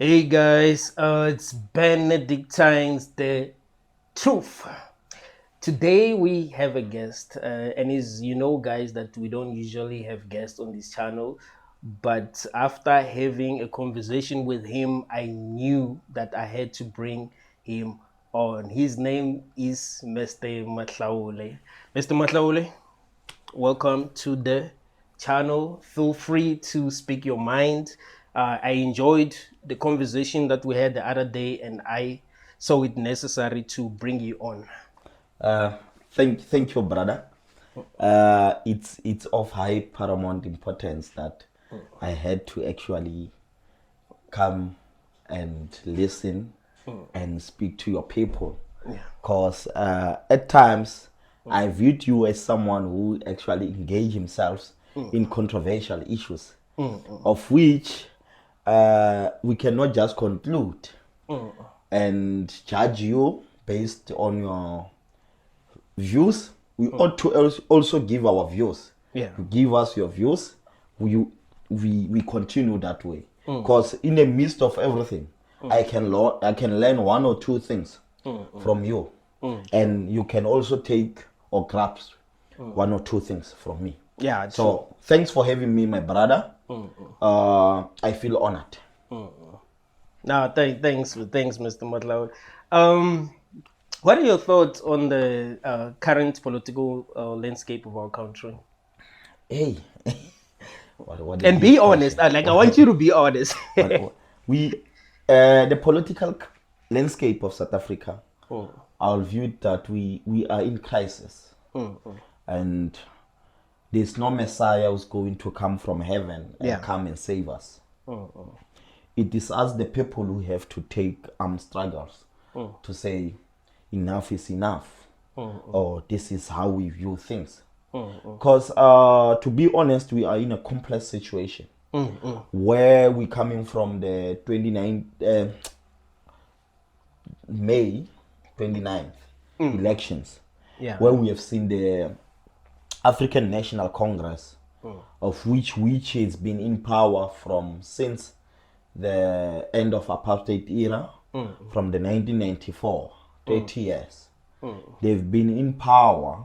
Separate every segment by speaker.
Speaker 1: Hey guys, it's Benedictine's The Truth. Today we have a guest, and is guys that we don't usually have guests on this channel, but after having a conversation with him, I knew that I had to bring him on. His name is Mr. Matlaule. Mr. Matlaule, welcome to the channel. Feel free to speak your mind. I enjoyed the conversation that we had the other day, and I saw it necessary to bring you on.
Speaker 2: Uh, thank you, brother. It's of high paramount importance that I had to actually come and listen and speak to your people, because at times I viewed you as someone who actually engaged himself in controversial issues, of which we cannot just conclude and judge you based on your views. We ought to also give our views.
Speaker 1: Yeah.
Speaker 2: You give us your views. We continue that way. Because in the midst of everything, I can learn one or two things from you, and you can also take or grasp one or two things from me.
Speaker 1: Yeah.
Speaker 2: So thanks for having me, my brother. I feel honored.
Speaker 1: No, thanks, Mr. Matlaul. What are your thoughts on the current political landscape of our country?
Speaker 2: Hey, what a
Speaker 1: And
Speaker 2: big
Speaker 1: be honest.
Speaker 2: question.
Speaker 1: I want you to be honest.
Speaker 2: We the political landscape of South Africa,
Speaker 1: Mm.
Speaker 2: I'll view that we are in crisis, and there's no Messiah who's going to come from heaven and come and save us. It is us, the people, who have to take struggles to say enough is enough, or this is how we view things. Because to be honest, we are in a complex situation where we're coming from the 29th May 29th elections, where we have seen the African National Congress, of which has been in power from since the end of apartheid era, from the 1994, 30 years. They've been in power,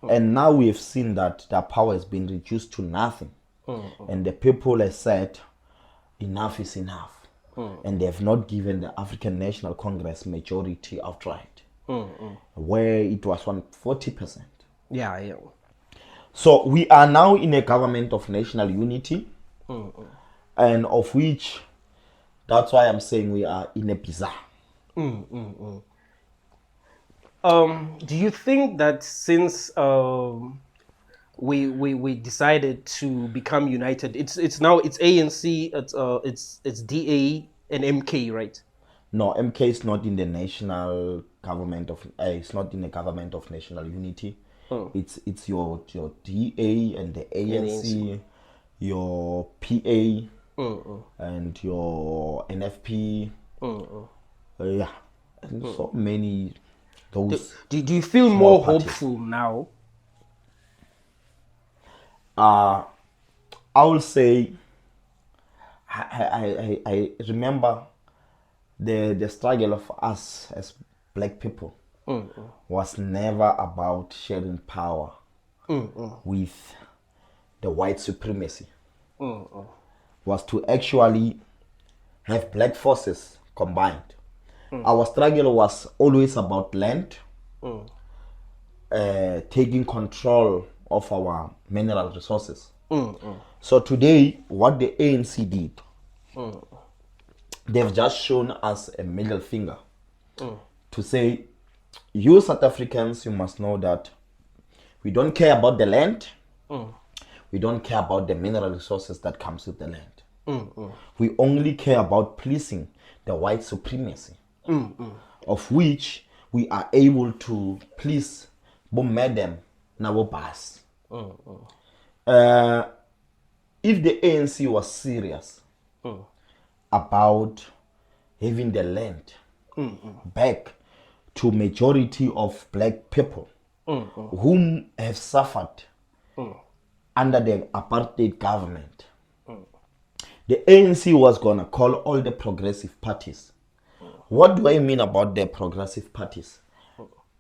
Speaker 2: and now we have seen that their power has been reduced to nothing. And the people have said, enough is enough. And they have not given the African National Congress majority outright, where it was 140%.
Speaker 1: Yeah.
Speaker 2: So we are now in a government of national unity, and of which, that's why I'm saying we are in a bizarre.
Speaker 1: Do you think that since we decided to become united, it's ANC, it's DA and MK, right?
Speaker 2: No, MK is not in the national government of. It's not in the government of national unity. It's your DA and the ANC, your PA, and your NFP. Yeah, and so many. Those.
Speaker 1: Do you feel more
Speaker 2: parties.
Speaker 1: hopeful now?
Speaker 2: I will say. I remember the struggle of us as black people was never about sharing power with the white supremacy. Was to actually have black forces combined. Our struggle was always about land, taking control of our mineral resources. So today, what the ANC did, they've just shown us a middle finger to say, you South Africans, you must know that we don't care about the land. We don't care about the mineral resources that comes with the land. We only care about pleasing the white supremacy, of which we are able to please both madam na bas. If the ANC was serious about having the land back to majority of black people whom have suffered under the apartheid government, the ANC was gonna call all the progressive parties. What do I mean about the progressive parties?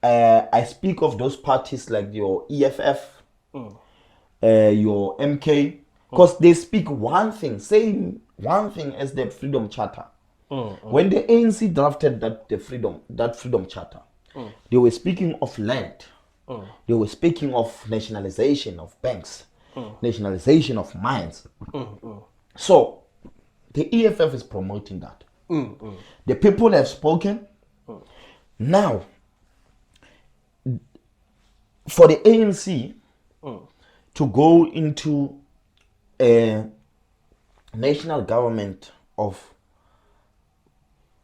Speaker 2: I speak of those parties like your EFF, your MK, because they speak one thing, saying one thing as the Freedom Charter. When the ANC drafted that Freedom Charter, they were speaking of land. They were speaking of nationalization of banks, nationalization of mines. So the EFF is promoting that. The people have spoken. Now, for the ANC to go into a national government of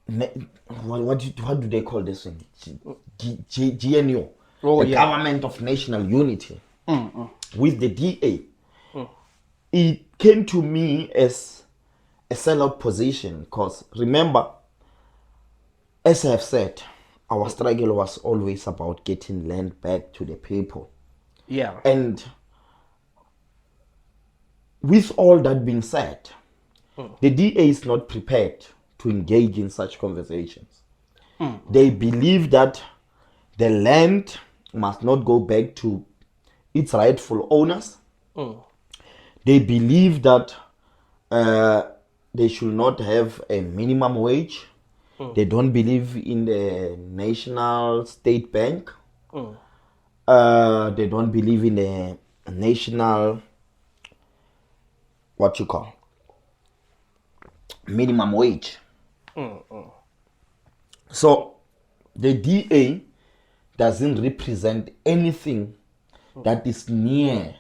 Speaker 2: what do they call this thing? GNU, Government of National Unity, with the DA. It came to me as a sellout position because remember, as I have said, our struggle was always about getting land back to the people.
Speaker 1: Yeah.
Speaker 2: And with all that being said, the DA is not prepared to engage in such conversations. They believe that the land must not go back to its rightful owners. They believe that they should not have a minimum wage. They don't believe in the national state bank. They don't believe in the national, what you call, minimum wage. So the DA doesn't represent anything that is near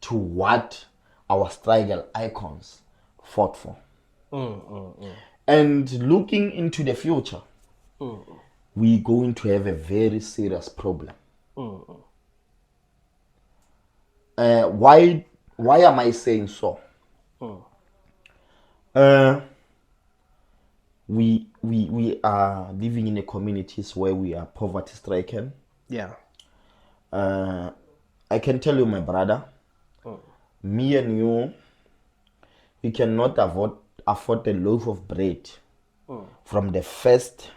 Speaker 2: to what our struggle icons fought for. And looking into the future, we're going to have a very serious problem. Why am I saying so? We are living in a communities where we are poverty stricken.
Speaker 1: Yeah.
Speaker 2: I can tell you, my brother, me and you, we cannot afford a loaf of bread from the 1st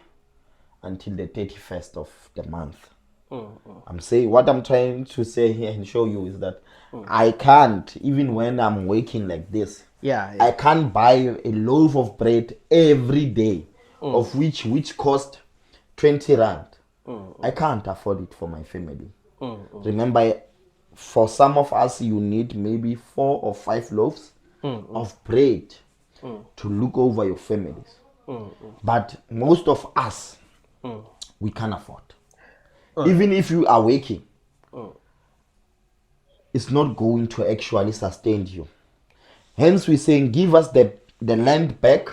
Speaker 2: until the 31st of the month. I'm saying, what I'm trying to say here and show you is that I can't, even when I'm working like this, I can't buy a loaf of bread every day, of which cost 20 rand. I can't afford it for my family. Remember, for some of us, you need maybe 4 or 5 loaves of bread to look over your families. But most of us, we can't afford. Even if you are working, it's not going to actually sustain you. Hence, we're saying, give us the land back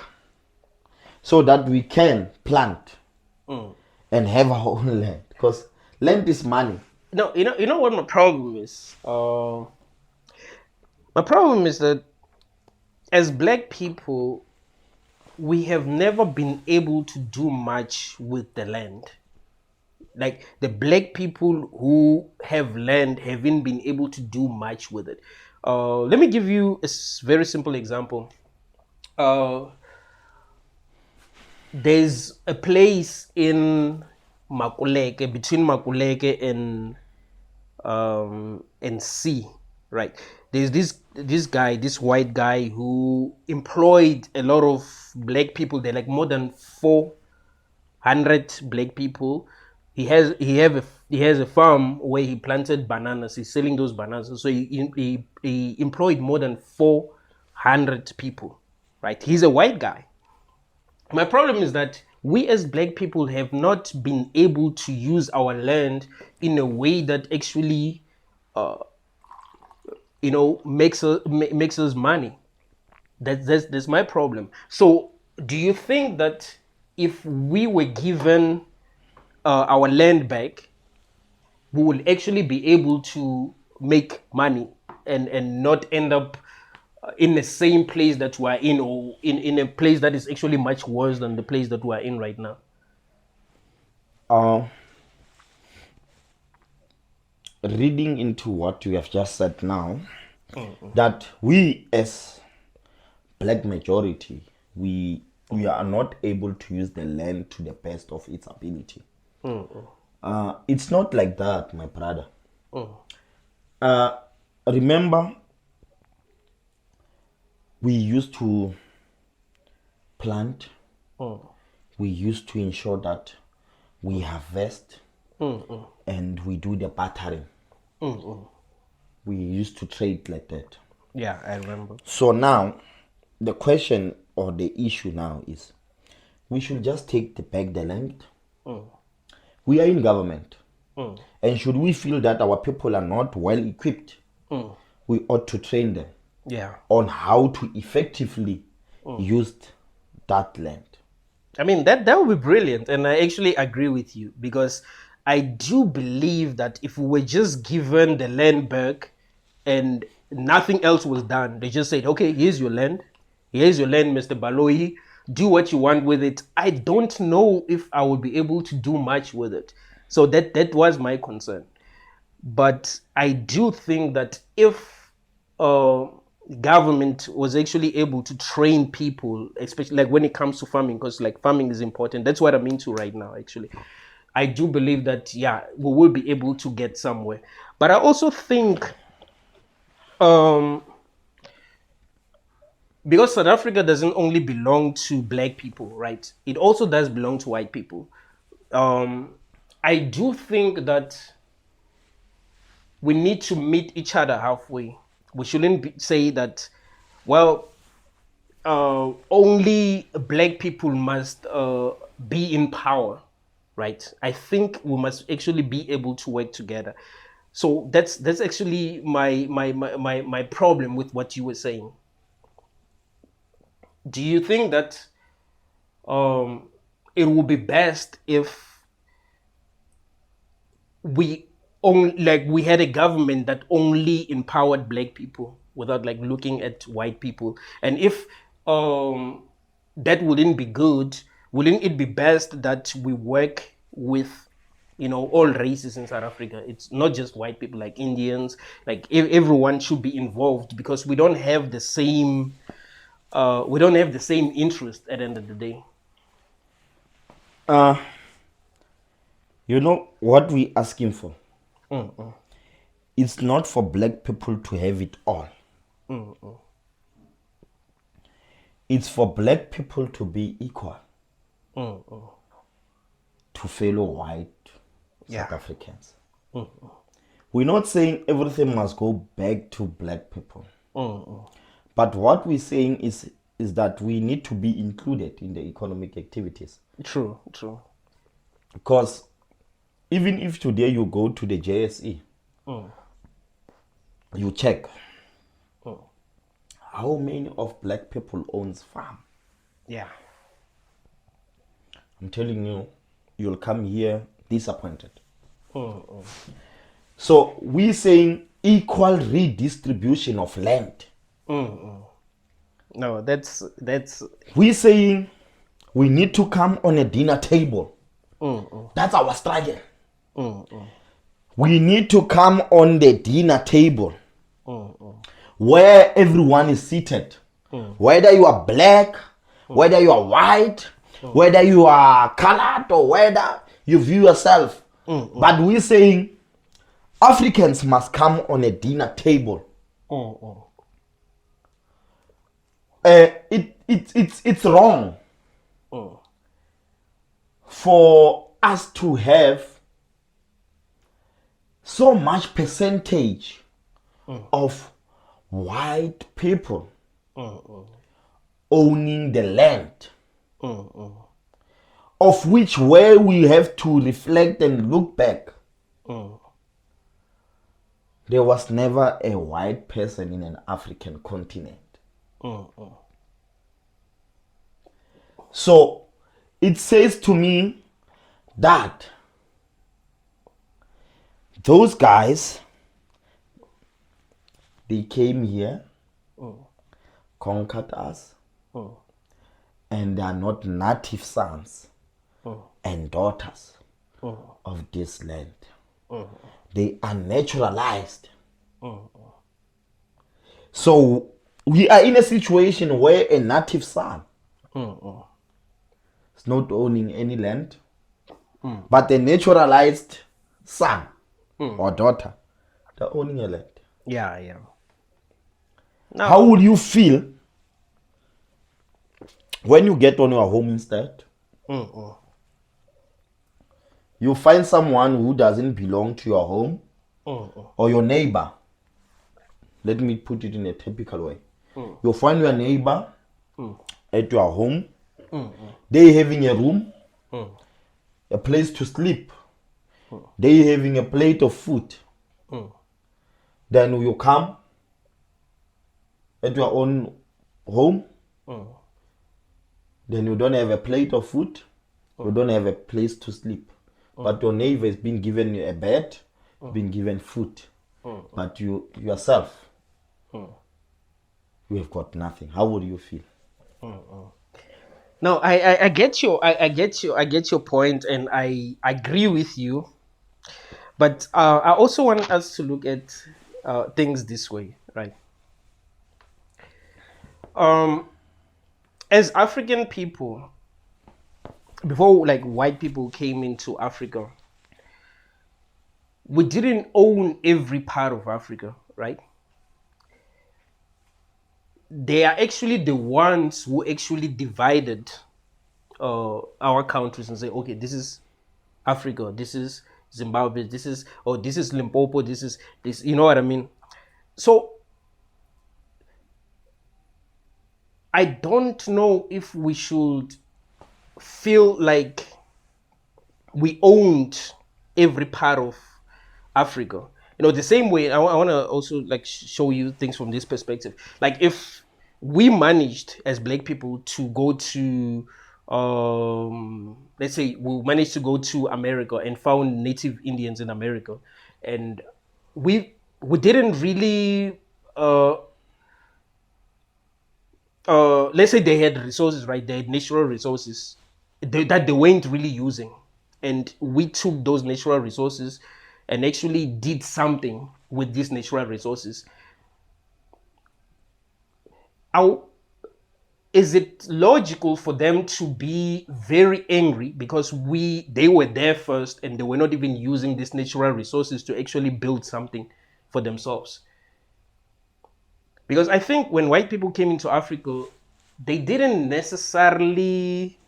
Speaker 2: so that we can plant and have our own land. Because land is money.
Speaker 1: No, you know what my problem is? My problem is that as black people, we have never been able to do much with the land. Like the black people who have land haven't been able to do much with it. Let me give you a very simple example. There's a place in Makuleke, between Makuleke and C, right? There's this guy, this white guy who employed a lot of black people. They're like more than 400 black people. He has a farm where he planted bananas. He's selling those bananas. So he employed more than 400 people, right? He's a white guy. My problem is that we as black people have not been able to use our land in a way that actually, makes us money. That's my problem. So, do you think that if we were given our land back, we will actually be able to make money and not end up in the same place that we're in, or in a place that is actually much worse than the place that we're in right now?
Speaker 2: Reading into what you have just said now, that we as black majority, we are not able to use the land to the best of its ability. It's not like that, my brother. Remember, we used to plant, we used to ensure that we harvest, and we do the bartering. We used to trade like that.
Speaker 1: Yeah, I remember.
Speaker 2: So now, the question or the issue now is, we should just take back the land. We are in government. And should we feel that our people are not well equipped, we ought to train them on how to effectively use that land.
Speaker 1: I mean, that would be brilliant. And I actually agree with you, because I do believe that if we were just given the land back and nothing else was done, they just said, okay, here's your land. Here's your land, Mr. Baloyi. Do what you want with it. I don't know if I would be able to do much with it. So that was my concern. But I do think that if government was actually able to train people, especially like when it comes to farming, because like farming is important. That's what I'm into right now, actually. I do believe that, yeah, we will be able to get somewhere. But I also think because South Africa doesn't only belong to black people, right? It also does belong to white people. I do think that we need to meet each other halfway. We shouldn't say that, well, only black people must be in power, right? I think we must actually be able to work together. So that's actually my problem with what you were saying. Do you think that it would be best if we had a government that only empowered black people without like looking at white people? And if that wouldn't be good, wouldn't it be best that we work with all races in South Africa? It's not just white people, like Indians, like everyone should be involved, because we don't have the same interest at the end of the day.
Speaker 2: You know what we asking for? It's not for black people to have it all. It's for black people to be equal to fellow white South Africans. We're not saying everything must go back to black people. But what we're saying is that we need to be included in the economic activities.
Speaker 1: True.
Speaker 2: Because even if today you go to the JSE, you check how many of black people owns farm.
Speaker 1: Yeah.
Speaker 2: I'm telling you, you'll come here disappointed. So we're saying equal redistribution of land.
Speaker 1: No, that's
Speaker 2: We're saying we need to come on a dinner table. That's our struggle. We need to come on the dinner table where everyone is seated. Whether you are black, whether you are white, whether you are colored, or whether you view yourself. But we're saying Africans must come on a dinner table. It's wrong for us to have so much percentage of white people owning the land, of which where we have to reflect and look back, there was never a white person in an African continent. So it says to me that those guys, they came here, conquered us, and they are not native sons and daughters of this land. They are naturalized. So we are in a situation where a native son is not owning any land, but a naturalized son or daughter, they're owning a land.
Speaker 1: Yeah.
Speaker 2: How would you feel when you get on your home instead? You find someone who doesn't belong to your home or your neighbor. Let me put it in a typical way. You find your neighbor at your home. They having a room, a place to sleep. They having a plate of food. Then you come at your own home. Then you don't have a plate of food. You don't have a place to sleep. But your neighbor has been given a bed, been given food. But you yourself, you have got nothing. How would you feel?
Speaker 1: No, I get your point, and I agree with you. But I also want us to look at things this way, right? As African people, before like white people came into Africa, we didn't own every part of Africa, right? They are actually the ones who actually divided our countries and say, okay, this is Africa, this is Zimbabwe, this is Limpopo, this is this, you know what I mean? So I don't know if we should feel like we owned every part of Africa. You know, the same way I want to also like show you things from this perspective. Like if we managed as black people to go to let's say we managed to go to America and found native Indians in America, and we didn't really let's say they had resources, right? They had natural resources that they weren't really using, and we took those natural resources and actually did something with these natural resources. Is it logical for them to be very angry because they were there first and they were not even using these natural resources to actually build something for themselves? Because I think when white people came into Africa, they didn't necessarily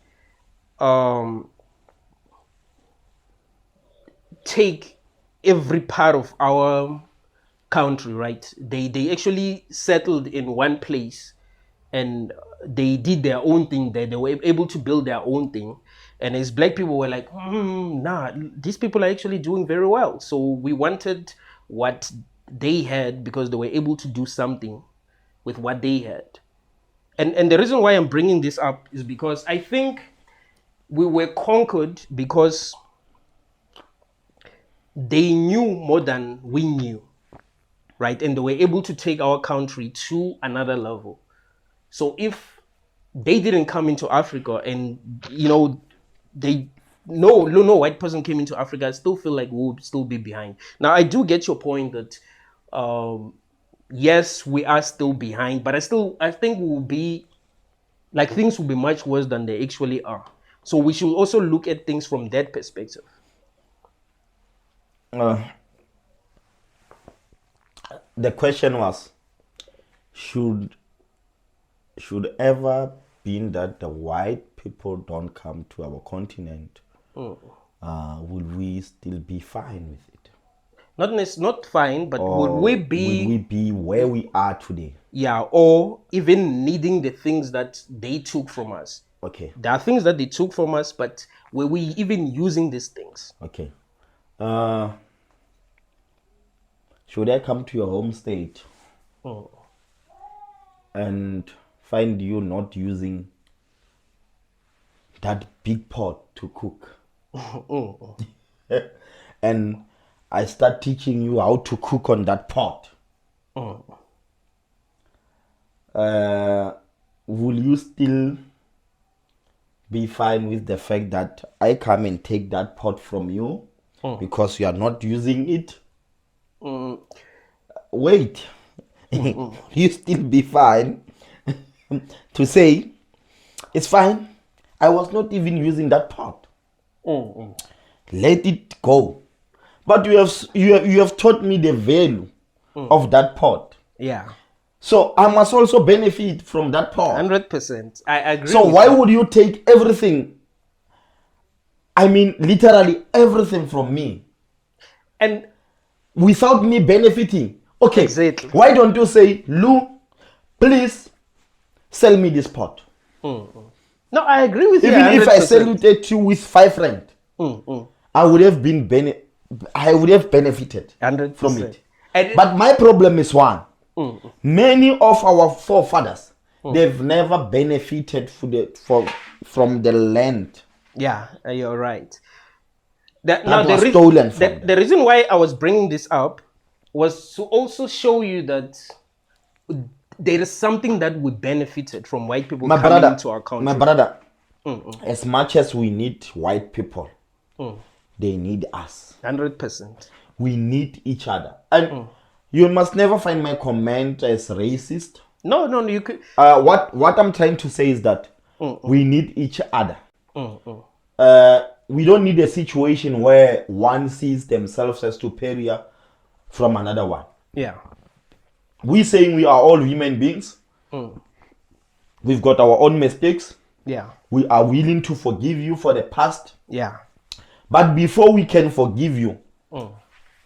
Speaker 1: take every part of our country, right? They actually settled in one place and they did their own thing there. They were able to build their own thing. And as black people were like, nah, these people are actually doing very well. So we wanted what they had because they were able to do something with what they had. And the reason why I'm bringing this up is because I think we were conquered because they knew more than we knew, right? And they were able to take our country to another level. So if they didn't come into Africa and, you know, no white person came into Africa, I still feel like we'll still be behind. Now, I do get your point that, yes, we are still behind, but I think we'll be, like, things will be much worse than they actually are. So we should also look at things from that perspective.
Speaker 2: The question was, should ever been that the white people don't come to our continent, will we still be fine with it?
Speaker 1: Not fine, but
Speaker 2: Or
Speaker 1: will we be
Speaker 2: where we are today?
Speaker 1: Yeah, or even needing the things that they took from us.
Speaker 2: Okay.
Speaker 1: There are things that they took from us, but were we even using these things?
Speaker 2: Okay. Should I come to your home state and find you not using that big pot to cook? And I start teaching you how to cook on that pot. Will you still be fine with the fact that I come and take that pot from you because you are not using it? Wait, you still be fine to say, it's fine. I was not even using that pot. Let it go. But you have taught me the value of that pot.
Speaker 1: Yeah.
Speaker 2: So I must also benefit from that pot.
Speaker 1: 100%. I agree.
Speaker 2: So why would you take everything? I mean, literally everything from me.
Speaker 1: And
Speaker 2: without me benefiting. Okay.
Speaker 1: Exactly.
Speaker 2: Why don't you say, Lou, please sell me this pot?
Speaker 1: No, I agree with you.
Speaker 2: Even if I
Speaker 1: 100%.
Speaker 2: saluted you with 5 rand, I would have benefited
Speaker 1: 100%.
Speaker 2: from it.
Speaker 1: And
Speaker 2: But my problem is one. Many of our forefathers, they've never benefited from the land.
Speaker 1: yeah, you're right.
Speaker 2: That was stolen from them.
Speaker 1: The reason why I was bringing this up was to also show you that there is something that we benefited from white people coming into our country.
Speaker 2: My brother, as much as we need white people, they need us.
Speaker 1: 100%.
Speaker 2: We need each other. And you must never find my comment as racist.
Speaker 1: No, you could.
Speaker 2: What I'm trying to say is that we need each other. We don't need a situation where one sees themselves as superior from another one.
Speaker 1: Yeah.
Speaker 2: We saying we are all human beings. We've got our own mistakes.
Speaker 1: Yeah.
Speaker 2: We are willing to forgive you for the past.
Speaker 1: Yeah.
Speaker 2: But before we can forgive you,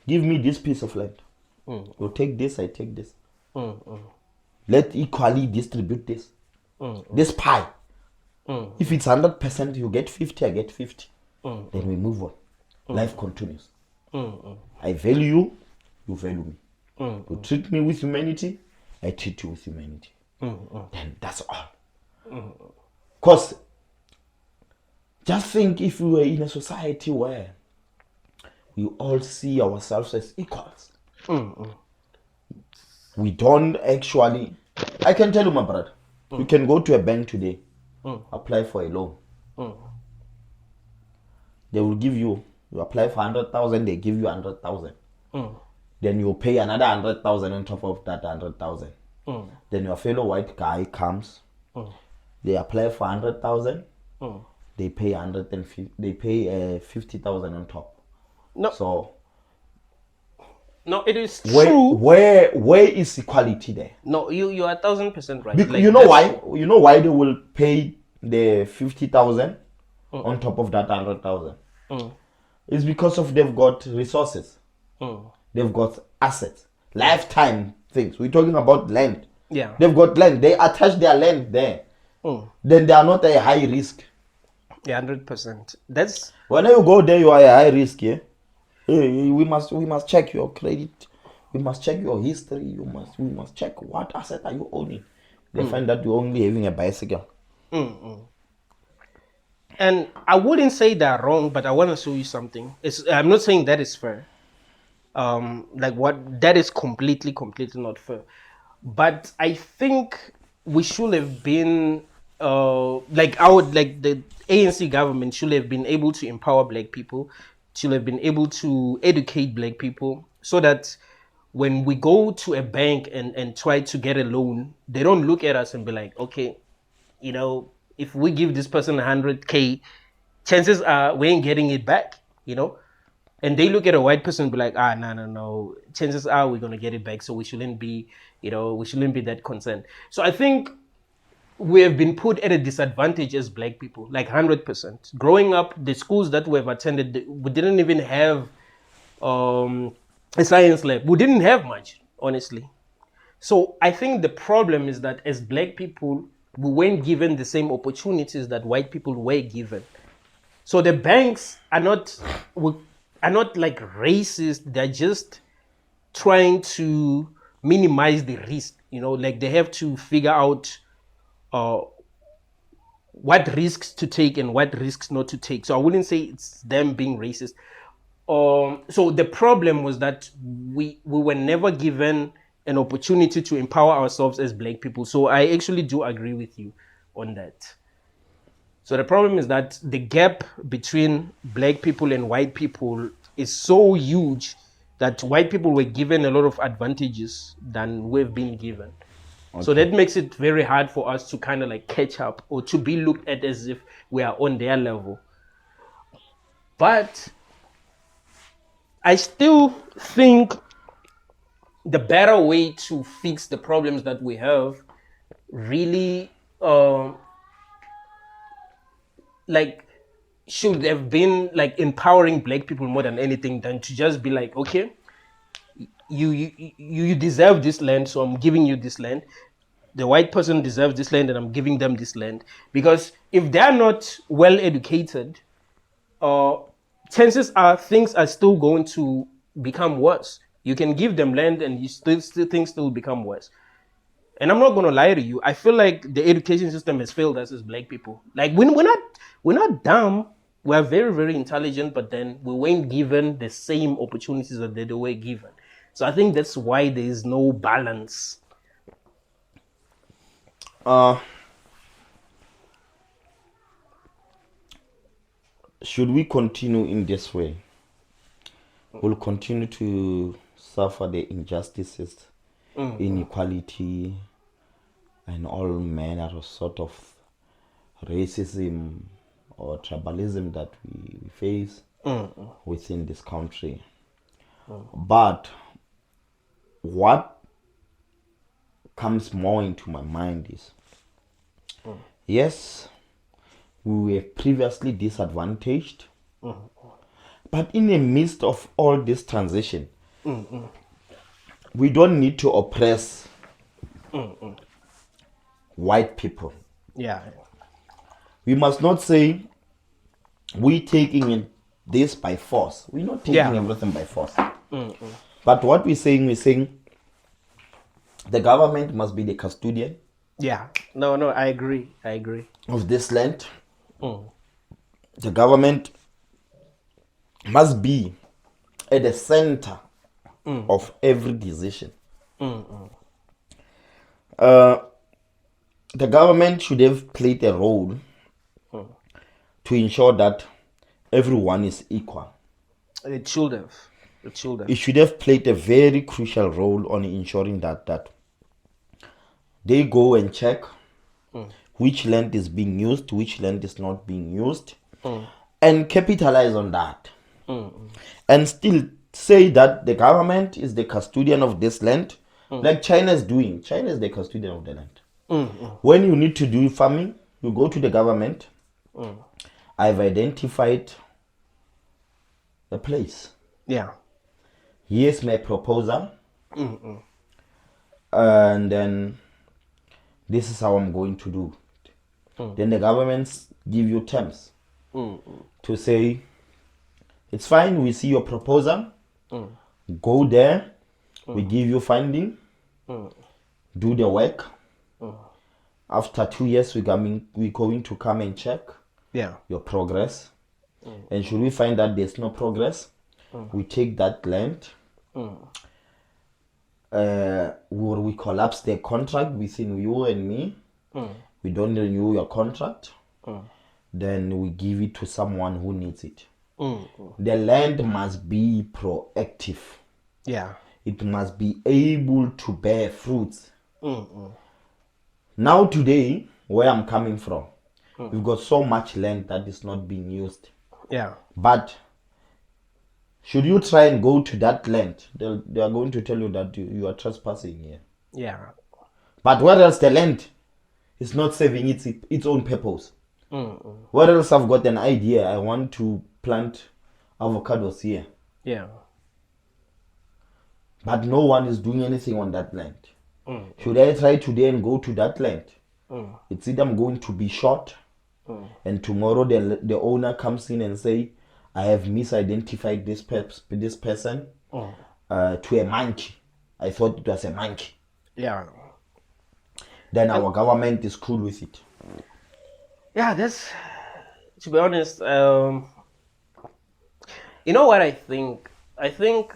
Speaker 2: give me this piece of land. You take this, I take this. Let's equally distribute this. This pie. If it's 100%, you get 50, I get 50. Then we move on. Life continues. I value you, you value me. You treat me with humanity, I treat you with humanity. Then that's all. Because just think if we were in a society where we all see ourselves as equals. We don't actually. I can tell you, my brother, you can go to a bank today, apply for a loan. They will give you apply for 100,000, they give you 100,000. Then you pay another 100,000 on top of that 100,000. Then your fellow white guy comes, they apply for 100,000, they pay 150, they pay 50,000 on top.
Speaker 1: No.
Speaker 2: So
Speaker 1: no, it is true.
Speaker 2: Where is equality there?
Speaker 1: No, you are 1,000% right.
Speaker 2: Like, you know why? You know why they will pay the 50,000 on top of that 100,000? It's because of they've got resources. They've got assets, lifetime things. We're talking about land.
Speaker 1: Yeah.
Speaker 2: They've got land. They attach their land there. Then they are not a high risk.
Speaker 1: Yeah, 100%. That's
Speaker 2: when you go there, you are a high risk. Yeah. We must check your credit. We must check your history. We must check what asset are you owning. They find that you're only having a bicycle.
Speaker 1: And I wouldn't say they're wrong, but I want to show you something. I'm not saying that is fair. Like what that is completely not fair. But I think we should have been the ANC government should have been able to empower black people, should have been able to educate black people so that when we go to a bank and try to get a loan, they don't look at us and be like, okay, you know, if we give this person 100K, chances are we ain't getting it back, you know? And they look at a white person and be like, no. Chances are we're going to get it back. So we shouldn't be that concerned. So I think we have been put at a disadvantage as black people, like 100%. Growing up, the schools that we have attended, we didn't even have a science lab. We didn't have much, honestly. So I think the problem is that as black people, we weren't given the same opportunities that white people were given. So the banks are not like racist. They're just trying to minimize the risk. You know, like they have to figure out what risks to take and what risks not to take. So I wouldn't say it's them being racist. So the problem was that we were never given an opportunity to empower ourselves as black people. So I actually do agree with you on that. So the problem is that the gap between black people and white people is so huge that white people were given a lot of advantages than we've been given. So
Speaker 2: Okay.
Speaker 1: that makes it very hard for us to kind of like catch up or to be looked at as if we are on their level. But I still think the better way to fix the problems that we have really like should have been like empowering black people more than anything than to just be like, okay, you deserve this land, so I'm giving you this land. The white person deserves this land and I'm giving them this land. Because if they're not well educated, chances are things are still going to become worse. You can give them land and you still things still become worse. And I'm not gonna lie to you, I feel like the education system has failed us as black people. Like we're not dumb. We're very, very intelligent, but then we weren't given the same opportunities that they were given. So I think that's why there is no balance.
Speaker 2: Uh, should we continue in this way? We'll continue to suffer the injustices, inequality, and all manner of sort of racism or tribalism that we face within this country. But what comes more into my mind is, yes, we were previously disadvantaged, but in the midst of all this transition, we don't need to oppress white people.
Speaker 1: Yeah.
Speaker 2: We must not say we taking this by force. We're not taking everything by force. But what we're saying the government must be the custodian.
Speaker 1: Yeah. No, I agree.
Speaker 2: Of this land. The government must be at the center of every decision. The government should have played a role to ensure that everyone is equal.
Speaker 1: It should have.
Speaker 2: It should have played a very crucial role on ensuring that they go and check which land is being used, which land is not being used, and capitalize on that. And still say that the government is the custodian of this land, like China is doing. China is the custodian of the land. When you need to do farming, you go to the government. I've identified a place.
Speaker 1: Yeah.
Speaker 2: Here's my proposal. And then this is how I'm going to do it. Then the governments give you terms to say, it's fine, we see your proposal. Go there, we give you funding, do the work. After 2 years, we're going to come and check your progress. And should we find that there's no progress, we take that land, we collapse the contract between you and me. We don't renew your contract. Then we give it to someone who needs it. The land must be proactive.
Speaker 1: Yeah.
Speaker 2: It must be able to bear fruits. Now today, where I'm coming from, we've got so much land that is not being used.
Speaker 1: Yeah.
Speaker 2: But should you try and go to that land, they are going to tell you that you are trespassing here.
Speaker 1: Yeah.
Speaker 2: But what else? The land is not serving its own purpose. What else? I've got an idea. I want to plant avocados here.
Speaker 1: Yeah.
Speaker 2: But no one is doing anything on that land. Should I try today and go to that land? It's either I'm going to be shot, and tomorrow the owner comes in and say, I have misidentified this person to a monkey. I thought it was a monkey.
Speaker 1: Yeah.
Speaker 2: Then our government is screwed with it.
Speaker 1: Yeah, that's, to be honest, you know what I think? I think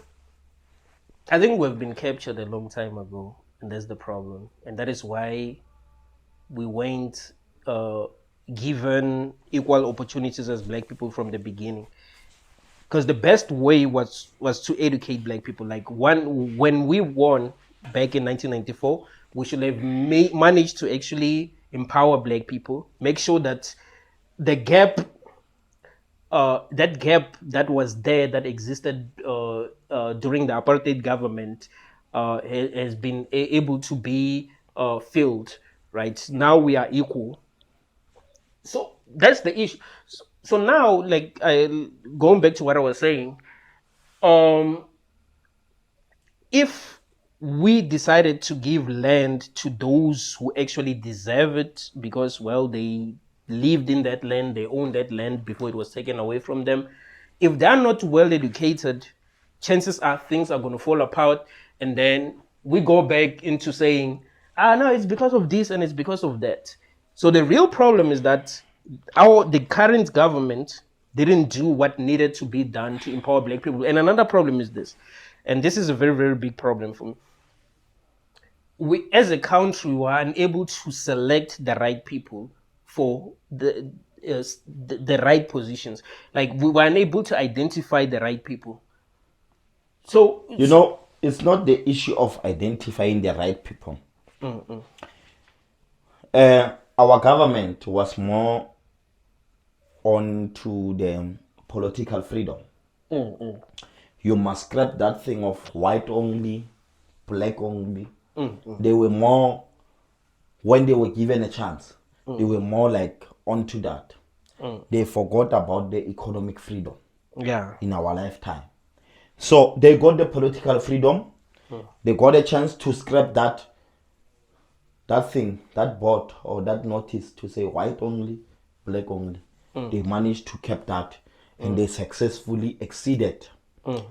Speaker 1: we've been captured a long time ago, and that's the problem. And that is why we weren't given equal opportunities as black people from the beginning. because the best way was to educate black people. Like when we won back in 1994, we should have managed to actually empower black people, make sure that the gap, that gap that was there, that existed during the apartheid government, has been able to be filled. Right now, we are equal. So that's the issue. So now, like, going back to what I was saying, um, if we decided to give land to those who actually deserve it because, well, they lived in that land, they owned that land before it was taken away from them, if they're not well educated, chances are things are going to fall apart. And then we go back into saying, no, it's because of this and it's because of that. So the real problem is that the current government didn't do what needed to be done to empower black people. And another problem is this, and this is a very, very big problem for me. We, as a country, were unable to select the right people for the right positions. Like, we were unable to identify the right people. So
Speaker 2: You know, it's not the issue of identifying the right people. Our government was more on to the political freedom. You must scrap that thing of white only, black only. They were more, when they were given a chance, they were more like onto that. They forgot about the economic freedom in our lifetime. So they got the political freedom. They got a chance to scrap that thing, that board or that notice to say white only, black only. They managed to keep that, and they successfully exceeded and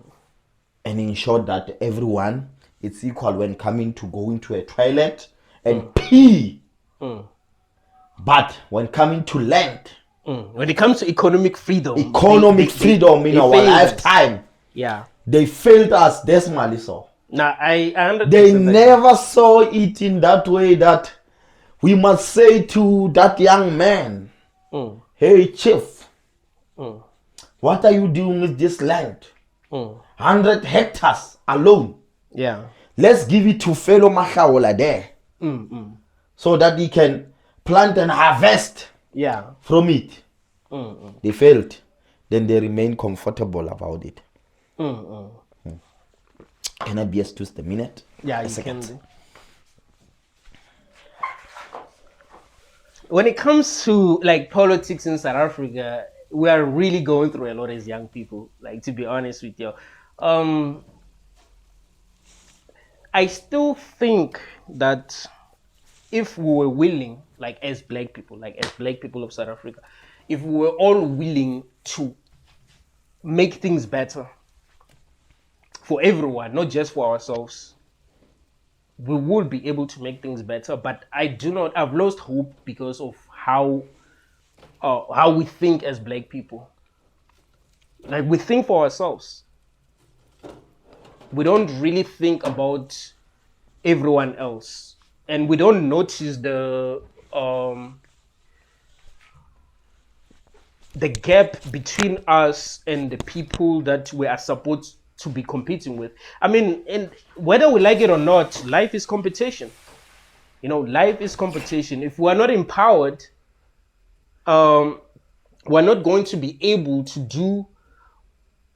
Speaker 2: ensured that everyone is equal when coming to go into a toilet and pee. But when coming to land,
Speaker 1: when it comes to economic freedom,
Speaker 2: in our lifetime, they failed us dismally. So
Speaker 1: now I
Speaker 2: they never saw it in that way, that we must say to that young man, hey chief, what are you doing with this land? 100 hectares alone. Let's give it to fellow Mahaola there, so that he can plant and harvest from it. They failed. Then they remain comfortable about it. Can I be excused a minute?
Speaker 1: Yeah, you can do. When it comes to like politics in South Africa, we are really going through a lot as young people. Like, to be honest with you, I still think that if we were willing, like as black people of South Africa, if we were all willing to make things better for everyone, not just for ourselves, we would be able to make things better. But I've lost hope because of how we think as black people. Like, we think for ourselves. We don't really think about everyone else. And we don't notice the gap between us and the people that we are supposed to be competing with. I mean, and whether we like it or not, life is competition. Life is competition. If we are not empowered, we're not going to be able to do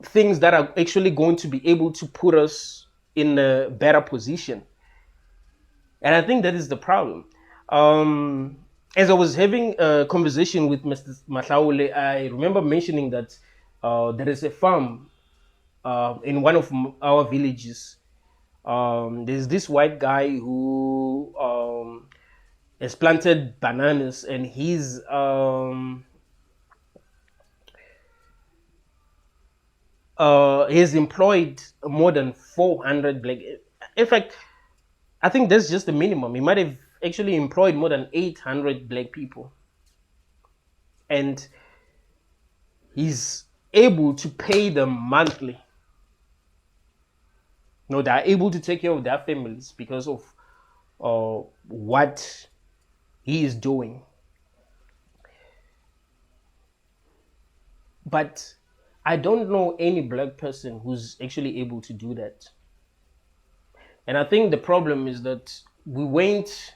Speaker 1: things that are actually going to be able to put us in a better position. And I think that is the problem. As I was having a conversation with Mr. Mahlaule, I remember mentioning that there is a farm in one of our villages. There's this white guy who has planted bananas, and he's employed more than 400 black. In fact, I think that's just the minimum. He might have actually employed more than 800 black people. And he's able to pay them monthly. They're able to take care of their families because of what he is doing. But I don't know any black person who's actually able to do that. And I think the problem is that we weren't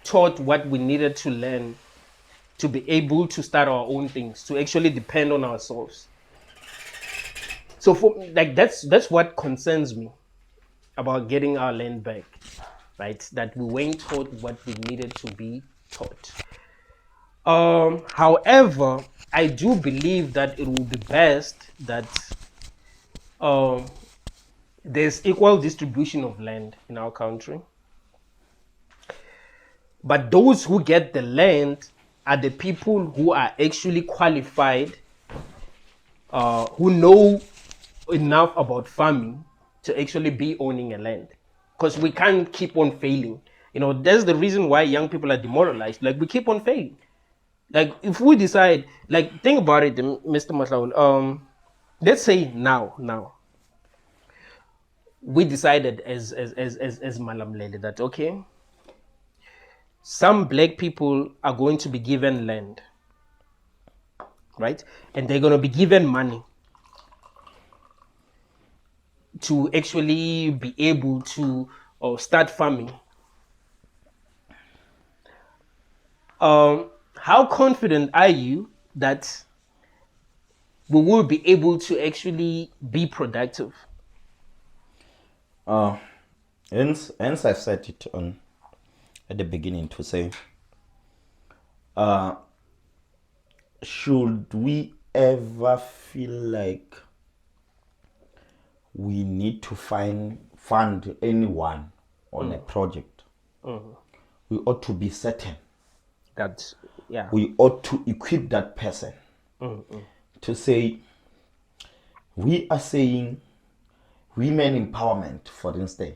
Speaker 1: taught what we needed to learn to be able to start our own things, to actually depend on ourselves. So for like that's what concerns me about getting our land back, right? That we weren't taught what we needed to be taught. However, I do believe that it will be best that um, there's equal distribution of land in our country. But those who get the land are the people who are actually qualified, who know enough about farming to actually be owning a land. Because we can't keep on failing. You know, that's the reason why young people are demoralized. Like, we keep on failing. Like, if we decide, like, think about it, Mr. Maslaul. Let's say now, we decided as Malamlele that, okay, some black people are going to be given land, right? And they're going to be given money to actually be able to start farming. How confident are you that we will be able to actually be productive?
Speaker 2: Hence I've said it on at the beginning to say, should we ever feel like we need to fund anyone on a project, we ought to be certain
Speaker 1: That, yeah.
Speaker 2: we ought to equip that person to say, we are saying women empowerment, for instance.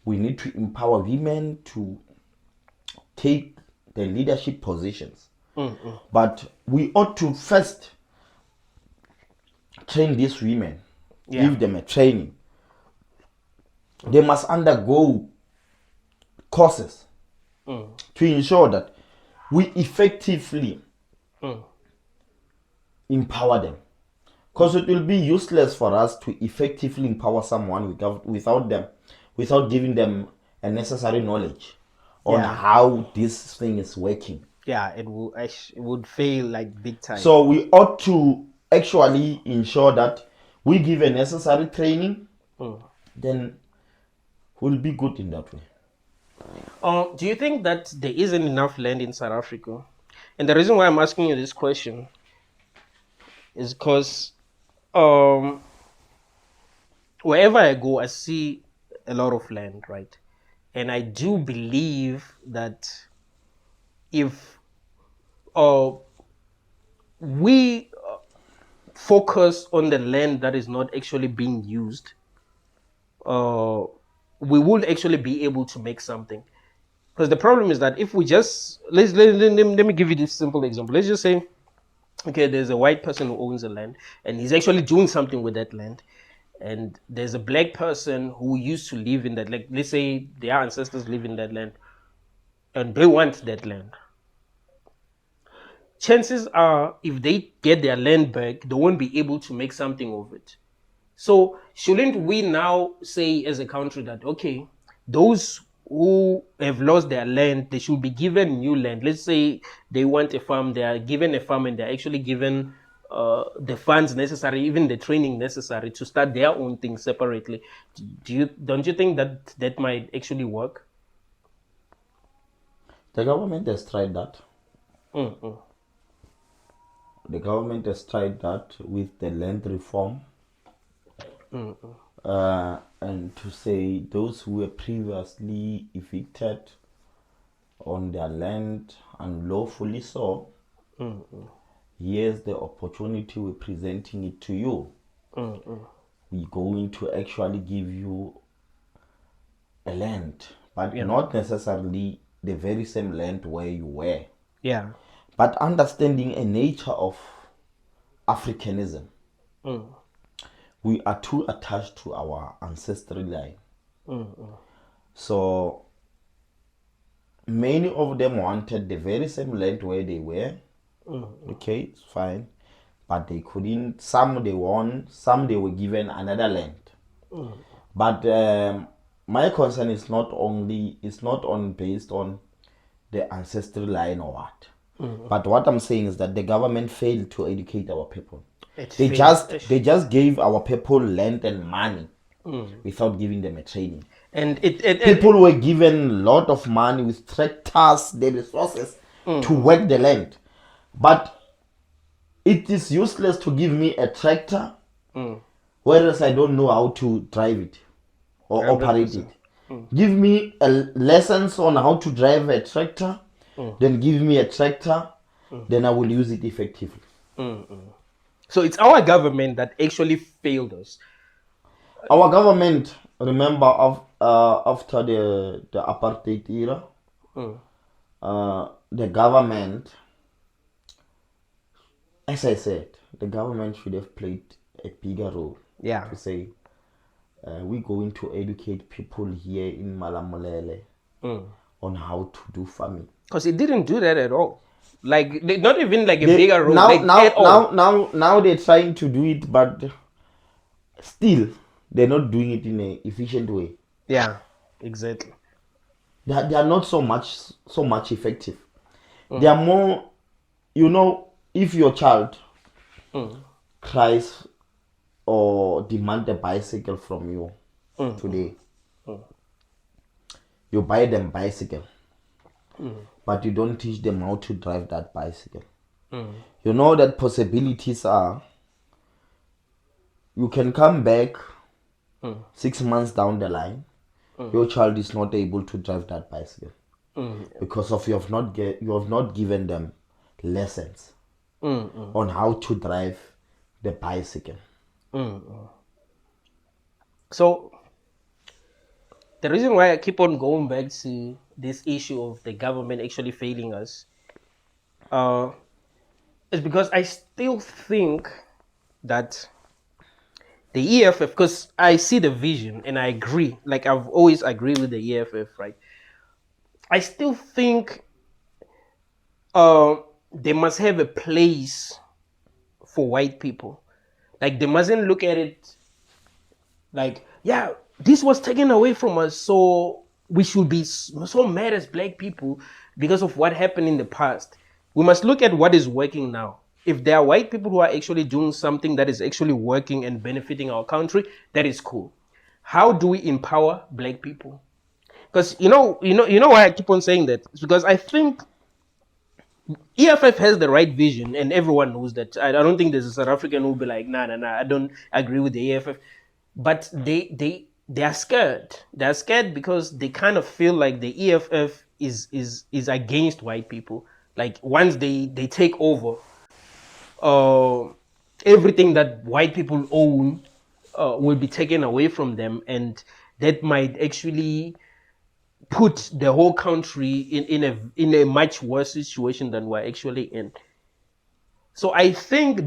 Speaker 2: We need to empower women to take the leadership positions. But we ought to first train these women, give them a training. They must undergo courses to ensure that we effectively empower them. Because it will be useless for us to effectively empower someone without giving them a necessary knowledge on how this thing is working.
Speaker 1: Yeah, it would fail like big time.
Speaker 2: So we ought to actually ensure that we give a necessary training, then we'll be good in that way.
Speaker 1: Do you think that there isn't enough land in South Africa? And the reason why I'm asking you this question is because wherever I go, I see a lot of land, right? And I do believe that if we focus on the land that is not actually being used, we will actually be able to make something. Because the problem is that if we just let me give you this simple example. Let's just say, okay, there's a white person who owns the land and he's actually doing something with that land, and there's a black person who used to live in that, like, let's say their ancestors live in that land and they want that land. Chances are, if they get their land back, they won't be able to make something of it. So shouldn't we now say as a country that, okay, those who have lost their land, they should be given new land? Let's say they want a farm, they are given a farm and they're actually given the funds necessary, even the training necessary to start their own thing separately. Don't you think that that might actually work?
Speaker 2: The government has tried that. The government has tried that with the land reform. And to say those who were previously evicted on their land unlawfully so, here's the opportunity, we're presenting it to you. We're going to actually give you a land, but not necessarily the very same land where you were.
Speaker 1: Yeah.
Speaker 2: But understanding a nature of Africanism, we are too attached to our ancestral line. So many of them wanted the very same land where they were. Okay, it's fine. but they couldn't. Some they won, some they were given another land. But my concern is not based on the ancestral line or what. But what I'm saying is that the government failed to educate our people. They just gave our people land and money without giving them a training.
Speaker 1: And
Speaker 2: people were given a lot of money with tractors, the resources to work the land. But it is useless to give me a tractor, whereas I don't know how to drive it or 100%. Operate it. Give me a lessons on how to drive a tractor, then give me a tractor, then I will use it effectively.
Speaker 1: So it's our government that actually failed us.
Speaker 2: Our government, remember, after the apartheid era, the government, as I said, the government should have played a bigger role.
Speaker 1: Yeah.
Speaker 2: To say, we're going to educate people here in Malamulele on how to do farming.
Speaker 1: Because it didn't do that at all. Like, not even like a bigger role.
Speaker 2: Now they're trying to do it, but still they're not doing it in an efficient way.
Speaker 1: Yeah, exactly.
Speaker 2: They are not so much effective. They are more, if your child cries or demand a bicycle from you today, you buy them bicycle, but you don't teach them how to drive that bicycle. You know that possibilities are, you can come back 6 months down the line, your child is not able to drive that bicycle because of you have not given them lessons on how to drive the bicycle.
Speaker 1: So the reason why I keep on going back to this issue of the government actually failing us is because I still think that the EFF, because I see the vision and I agree, like I've always agreed with the EFF, right? I still think they must have a place for white people. Like, they mustn't look at it like, yeah, this was taken away from us, so we should be so mad as black people because of what happened in the past. We must look at what is working now. If there are white people who are actually doing something that is actually working and benefiting our country, that is cool. How do we empower black people? Because you know why I keep on saying that? It's because I think EFF has the right vision, and everyone knows that. I don't think there's a South African who will be like, nah, I don't agree with the EFF. But they are scared. They're scared because they kind of feel like the EFF is against white people. Like, once they take over, everything that white people own will be taken away from them, and that might actually put the whole country in a much worse situation than we're actually in. So I think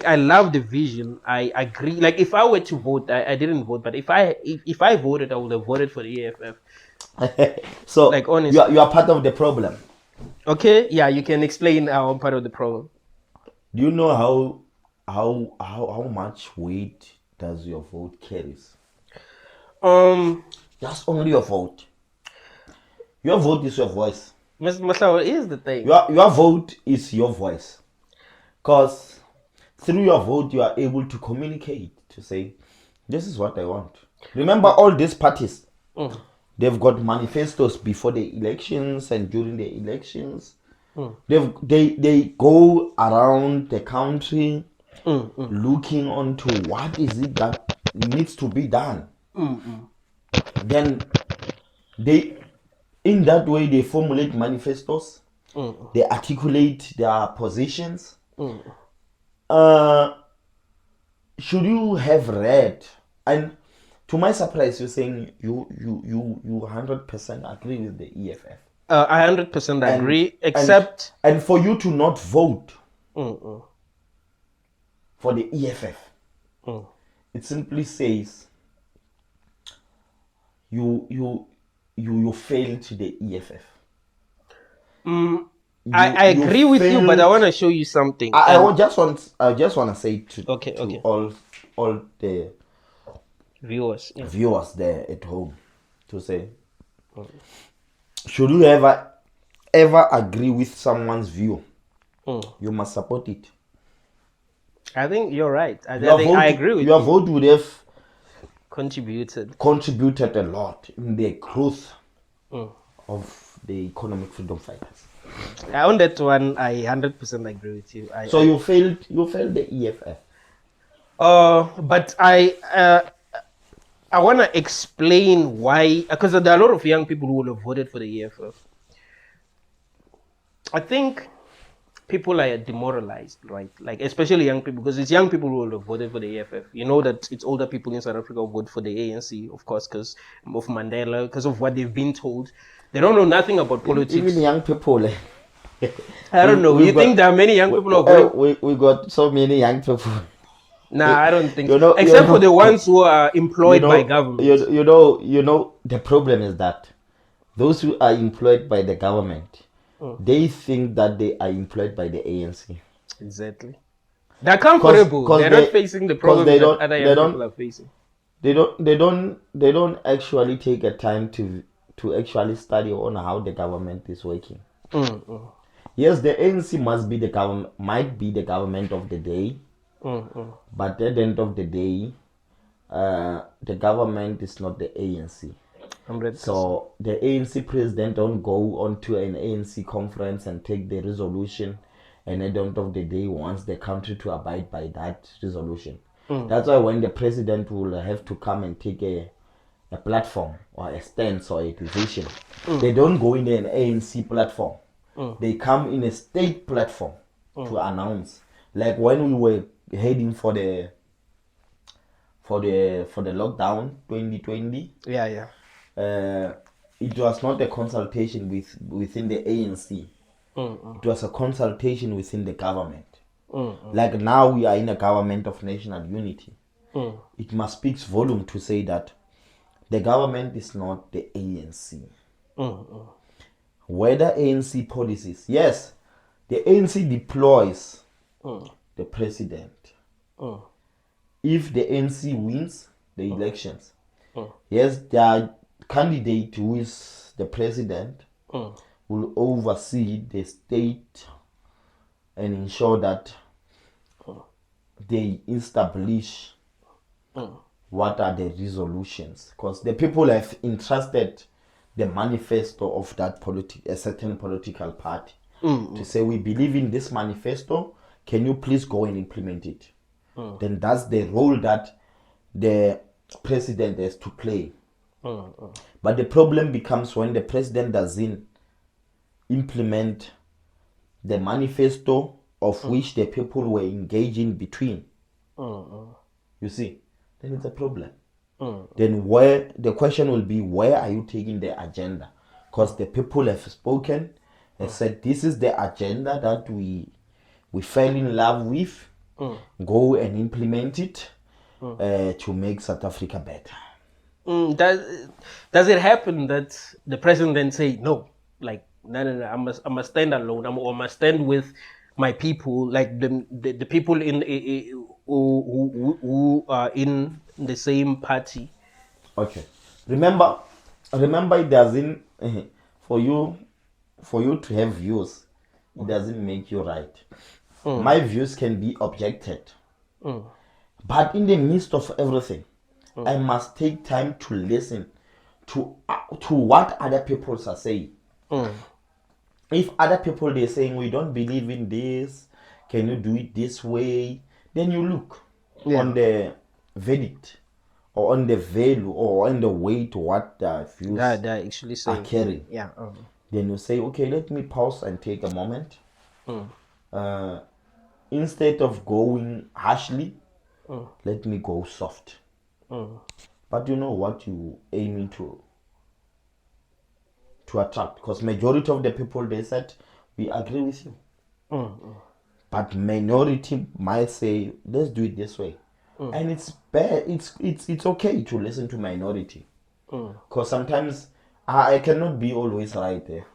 Speaker 1: I love the vision. I agree. Like, if I were to vote, I didn't vote, but if I voted, I would have voted for the EFF.
Speaker 2: So,
Speaker 1: like, honestly,
Speaker 2: you are part of the problem.
Speaker 1: Okay, yeah, you can explain how I'm part of the problem.
Speaker 2: Do you know how much weight does your vote carries? That's only your vote. Your vote is your voice.
Speaker 1: Maslawa, here's the thing.
Speaker 2: Your vote is your voice. Because through your vote, you are able to communicate, to say, this is what I want. Remember, all these parties, they've got manifestos before the elections and during the elections. They go around the country looking onto what is it that needs to be done. Then in that way, they formulate manifestos. They articulate their positions. Should you have read, and to my surprise, you're saying you 100% agree with the EFF.
Speaker 1: I 100% agree, except
Speaker 2: and for you to not vote for the EFF, it simply says you failed to the EFF.
Speaker 1: I agree with you, but I want to show you something.
Speaker 2: I just want to say to
Speaker 1: Okay.
Speaker 2: all the
Speaker 1: Viewers.
Speaker 2: viewers there at home to say, should you ever agree with someone's view, you must support it.
Speaker 1: I think you're right. I agree with you.
Speaker 2: Your vote would have
Speaker 1: contributed
Speaker 2: a lot in the growth of the economic freedom fighters.
Speaker 1: On that one, I 100% agree with you.
Speaker 2: You failed the EFF.
Speaker 1: But I want to explain why, because there are a lot of young people who will have voted for the EFF. I think people are demoralized, right? Like, especially young people, because it's young people who will have voted for the EFF. You know that it's older people in South Africa who vote for the ANC, of course, because of Mandela, because of what they've been told. They don't know nothing about politics.
Speaker 2: Even young people.
Speaker 1: I don't know. You think there are many young people who are voting?
Speaker 2: We got so many young people.
Speaker 1: Nah, I don't think so. Except for the ones who are employed by government.
Speaker 2: You know, the problem is that those who are employed by the government, they think that they are employed by the ANC.
Speaker 1: Exactly. They're comfortable. They're not facing the problem that other young people are facing.
Speaker 2: They don't actually take a time to actually study on how the government is working. Yes, the ANC might be the government of the day. But at the end of the day, the government is not the ANC.
Speaker 1: 100%.
Speaker 2: So the ANC president don't go onto an ANC conference and take the resolution, and at the end of the day wants the country to abide by that resolution. That's why when the president will have to come and take a platform or a stance or a position, they don't go in an ANC platform. They come in a state platform to announce. Like when we were heading for the lockdown 2020.
Speaker 1: Yeah.
Speaker 2: It was not a consultation within the ANC. It was a consultation within the government. Like now we are in a government of national unity. It must speak volume to say that the government is not the ANC. Whether ANC policies, yes, the ANC deploys the president. If the ANC wins the elections, yes, the candidate who is the president will oversee the state and ensure that they establish what are the resolutions, because the people have entrusted the manifesto of that a certain political party to say, we believe in this manifesto, can you please go and implement it? Then that's the role that the president has to play. But the problem becomes when the president doesn't implement the manifesto of which the people were engaging between. You see, then it's a problem. Then the question will be, where are you taking the agenda? Because the people have spoken and said, this is the agenda that we fell in love with. Go and implement it to make South Africa better.
Speaker 1: Does it happen that the president then say, no, like, no, I must stand alone, I must stand with my people, like the people in who are in the same party?
Speaker 2: Okay. Remember it doesn't for you to have views, it doesn't make you right. My views can be objected. But in the midst of everything, I must take time to listen to what other people are saying. If other people they're saying, we don't believe in this, can you do it this way? Then you look on the verdict or on the value or on the weight what the views
Speaker 1: they're actually saying.
Speaker 2: Are carrying.
Speaker 1: Yeah.
Speaker 2: Then you say, okay, let me pause and take a moment. Instead of going harshly, let me go soft. But you know what you aiming to attract, because majority of the people, they said, we agree with you. But minority might say, let's do it this way. And it's bad. It's okay to listen to minority, because sometimes I cannot be always right there.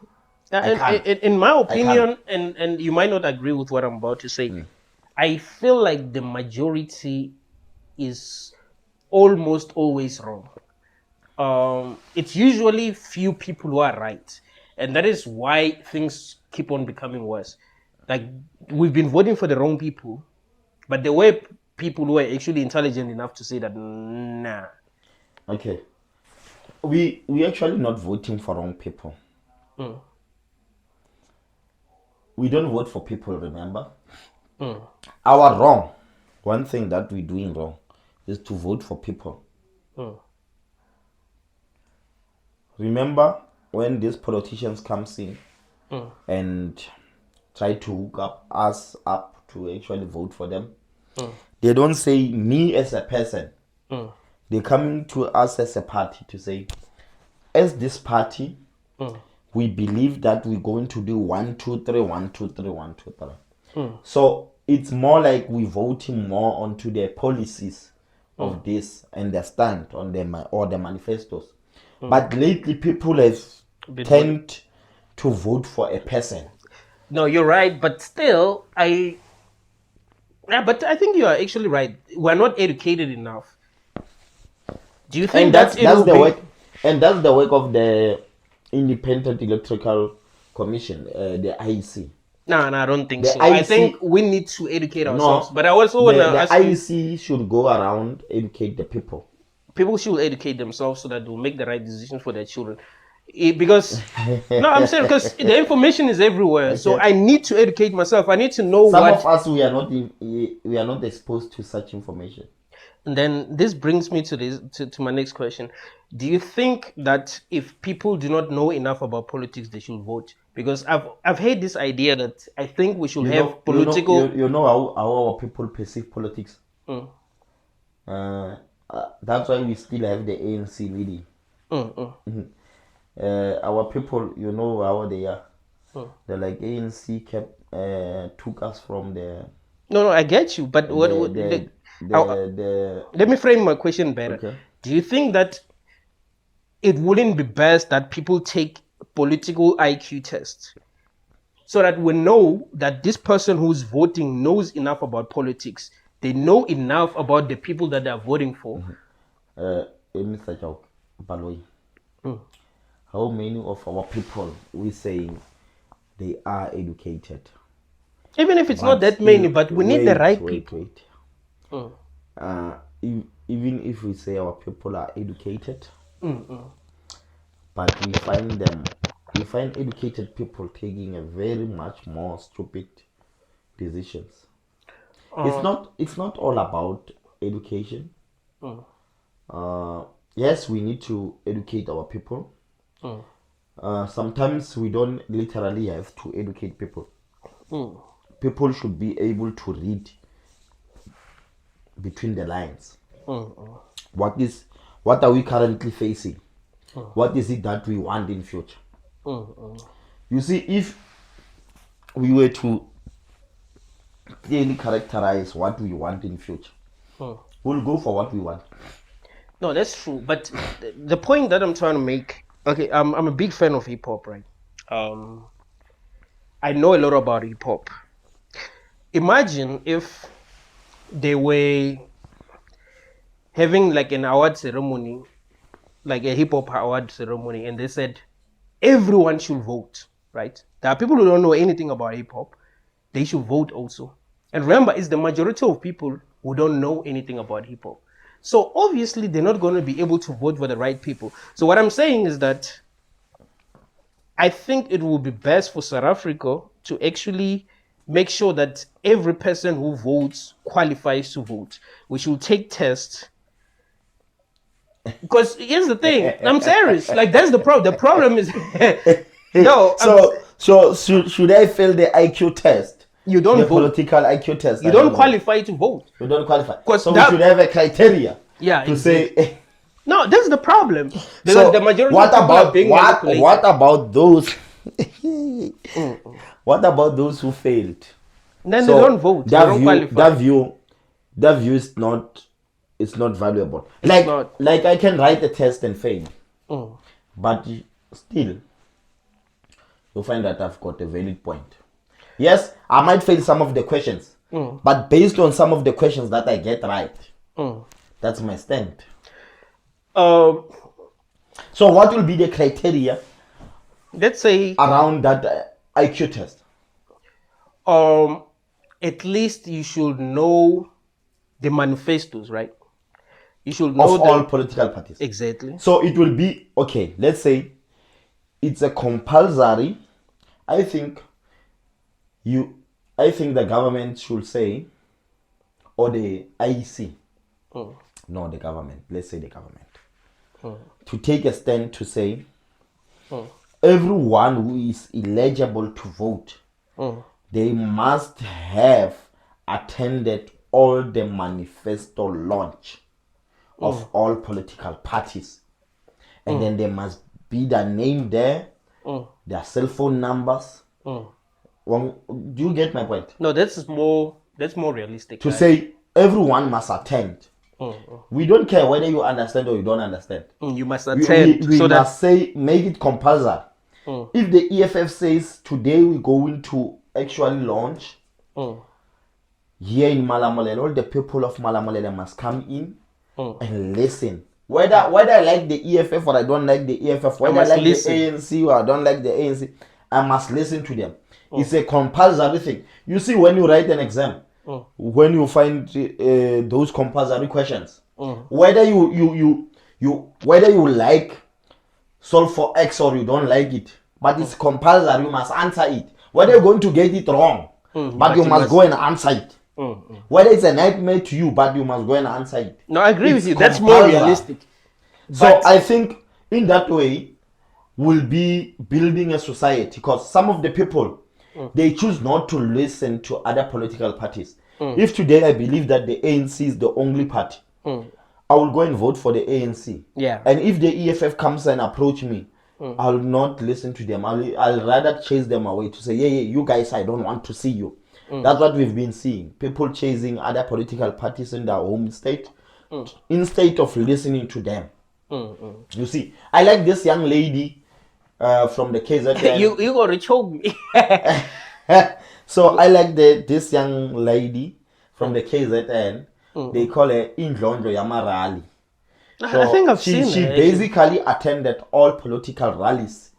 Speaker 2: I can't.
Speaker 1: In my
Speaker 2: I can't.
Speaker 1: opinion, and you might not agree with what I'm about to say, I feel like the majority is almost always wrong. It's usually few people who are right, and that is why things keep on becoming worse. Like we've been voting for the wrong people, but there were people who are actually intelligent enough to say that nah.
Speaker 2: Okay. We actually not voting for wrong people.
Speaker 1: Mm,
Speaker 2: We don't vote for people, remember?
Speaker 1: mm,
Speaker 2: Our wrong, one thing that we're doing wrong is to vote for people.
Speaker 1: mm,
Speaker 2: Remember when these politicians comes in
Speaker 1: mm,
Speaker 2: and try to hook us up to actually vote for them?
Speaker 1: mm,
Speaker 2: They don't say me as a person.
Speaker 1: mm,
Speaker 2: They're coming to us as a party to say, as this party,
Speaker 1: mm,
Speaker 2: we believe that we're going to do 1, 2, 3, 1, 2, 3, 1, 2, 3.
Speaker 1: mm.
Speaker 2: So it's more like we're voting more onto the policies of this and the stand on them or the manifestos. But lately people have tend to vote for a person.
Speaker 1: No, you're right, but still, but I think you are actually right. We're not educated enough. Do you think
Speaker 2: And
Speaker 1: that it
Speaker 2: that's
Speaker 1: will
Speaker 2: the
Speaker 1: be?
Speaker 2: work, and that's the work of the Independent Electoral Commission, the IEC.
Speaker 1: No, I don't think
Speaker 2: The
Speaker 1: so. I
Speaker 2: IEC,
Speaker 1: think we need to educate ourselves.
Speaker 2: no,
Speaker 1: But I also want to
Speaker 2: the
Speaker 1: ask you,
Speaker 2: IEC should go around educate the people.
Speaker 1: people should educate themselves so that they'll make the right decision for their children. Because no, I'm saying because the information is everywhere. So
Speaker 2: Okay.
Speaker 1: I need to educate myself. I need to know
Speaker 2: Some
Speaker 1: what.
Speaker 2: of us we are not exposed to such information.
Speaker 1: And then this brings me to this to my next question. Do you think that if people do not know enough about politics, they should vote? Because I've heard this idea that I think we should have political.
Speaker 2: You know how our people perceive politics.
Speaker 1: Mm,
Speaker 2: That's why we still have the ANC leading.
Speaker 1: mm, mm,
Speaker 2: Our people, you know how they are.
Speaker 1: mm.
Speaker 2: They're like ANC took us from the
Speaker 1: No, I get you. But let me frame my question better.
Speaker 2: Okay.
Speaker 1: Do you think that it wouldn't be best that people take political IQ tests so that we know that this person who's voting knows enough about politics? They know enough about the people that they're voting for.
Speaker 2: Mr. Chok Baloi. How many of our people we saying they are educated?
Speaker 1: Even if it's not that many, but we need the right people.
Speaker 2: Even if we say our people are educated, but we find educated people taking a very much more stupid decisions. It's not all about education. Yes, we need to educate our people. Sometimes we don't literally have to educate people. People should be able to read between the lines. What are we currently facing? What is it that we want in future? You see, if we were to clearly characterize what we want in future, we'll go for what we want.
Speaker 1: No, that's true. But the point that I'm trying to make, okay, I'm a big fan of hip hop, right? I know a lot about hip hop. Imagine if they were having like an award ceremony, like a hip hop award ceremony, and they said everyone should vote, right? There are people who don't know anything about hip hop. They should vote also. And remember, it's the majority of people who don't know anything about hip hop. So obviously, they're not going to be able to vote for the right people. So what I'm saying is that I think it will be best for South Africa to actually make sure that every person who votes qualifies to vote. We should take tests. Because here's the thing, I'm serious. Like that's the problem. The problem is no.
Speaker 2: So should I fail the IQ test?
Speaker 1: You don't
Speaker 2: the
Speaker 1: vote.
Speaker 2: Political IQ test.
Speaker 1: You don't qualify to vote.
Speaker 2: You don't qualify. So
Speaker 1: that,
Speaker 2: we should have a criteria.
Speaker 1: Yeah.
Speaker 2: To say.
Speaker 1: No, that's the problem. Because
Speaker 2: So
Speaker 1: the majority
Speaker 2: what
Speaker 1: of people
Speaker 2: about
Speaker 1: are being manipulated.
Speaker 2: what about those? What about those who failed?
Speaker 1: Then they don't vote. They don't qualify.
Speaker 2: That view is not. It's not valuable. Like I can write a test and fail, but still, you'll find that I've got a valid point. Yes, I might fail some of the questions, but based on some of the questions that I get right, that's my stand. So what will be the criteria,
Speaker 1: let's say,
Speaker 2: around that IQ test?
Speaker 1: at least you should know the manifestos, right? You should know
Speaker 2: Of all political parties.
Speaker 1: Exactly.
Speaker 2: So it will be, okay, let's say it's a compulsory. I think the government should say, or the IEC, no, the government, let's say the government, to take a stand to say, everyone who is eligible to vote, they must have attended all the manifesto launch of all political parties. And then there must be their name there, their cell phone numbers. Do you get my point?
Speaker 1: No, that's more realistic.
Speaker 2: To say everyone must attend. We don't care whether you understand or you don't understand.
Speaker 1: You must attend.
Speaker 2: We must say, make it compulsory. If the EFF says today we're going to actually launch here in Malamolele, all the people of Malamolele must come in and listen. Whether I like the EFF or I don't like the EFF, whether I like the ANC or I don't like the ANC, I must listen to them. It's a compulsory thing. You see, when you write an exam, when you find those compulsory questions, whether you like solve for X or you don't like it, but it's compulsory, you must answer it. Whether you're going to get it wrong, but you must go and answer it. Whether it's a nightmare to you, but you must go and answer it.
Speaker 1: No, I agree with you. That's more realistic.
Speaker 2: So I think in that way, we'll be building a society, because some of the people, they choose not to listen to other political parties. If today I believe that the ANC is the only party, I will go and vote for the ANC.
Speaker 1: Yeah.
Speaker 2: And if the EFF comes and approach me, I'll not listen to them. I'll rather chase them away to say, yeah, you guys, I don't want to see you. That's what we've been seeing. People chasing other political parties in their home state instead of listening to them. You see, I like this young lady from the KZN.
Speaker 1: you gonna choke me.
Speaker 2: So I like this young lady from the KZN. They call her Indlondlo Yamarali. So
Speaker 1: I think I've seen
Speaker 2: she
Speaker 1: her.
Speaker 2: basically attended all political rallies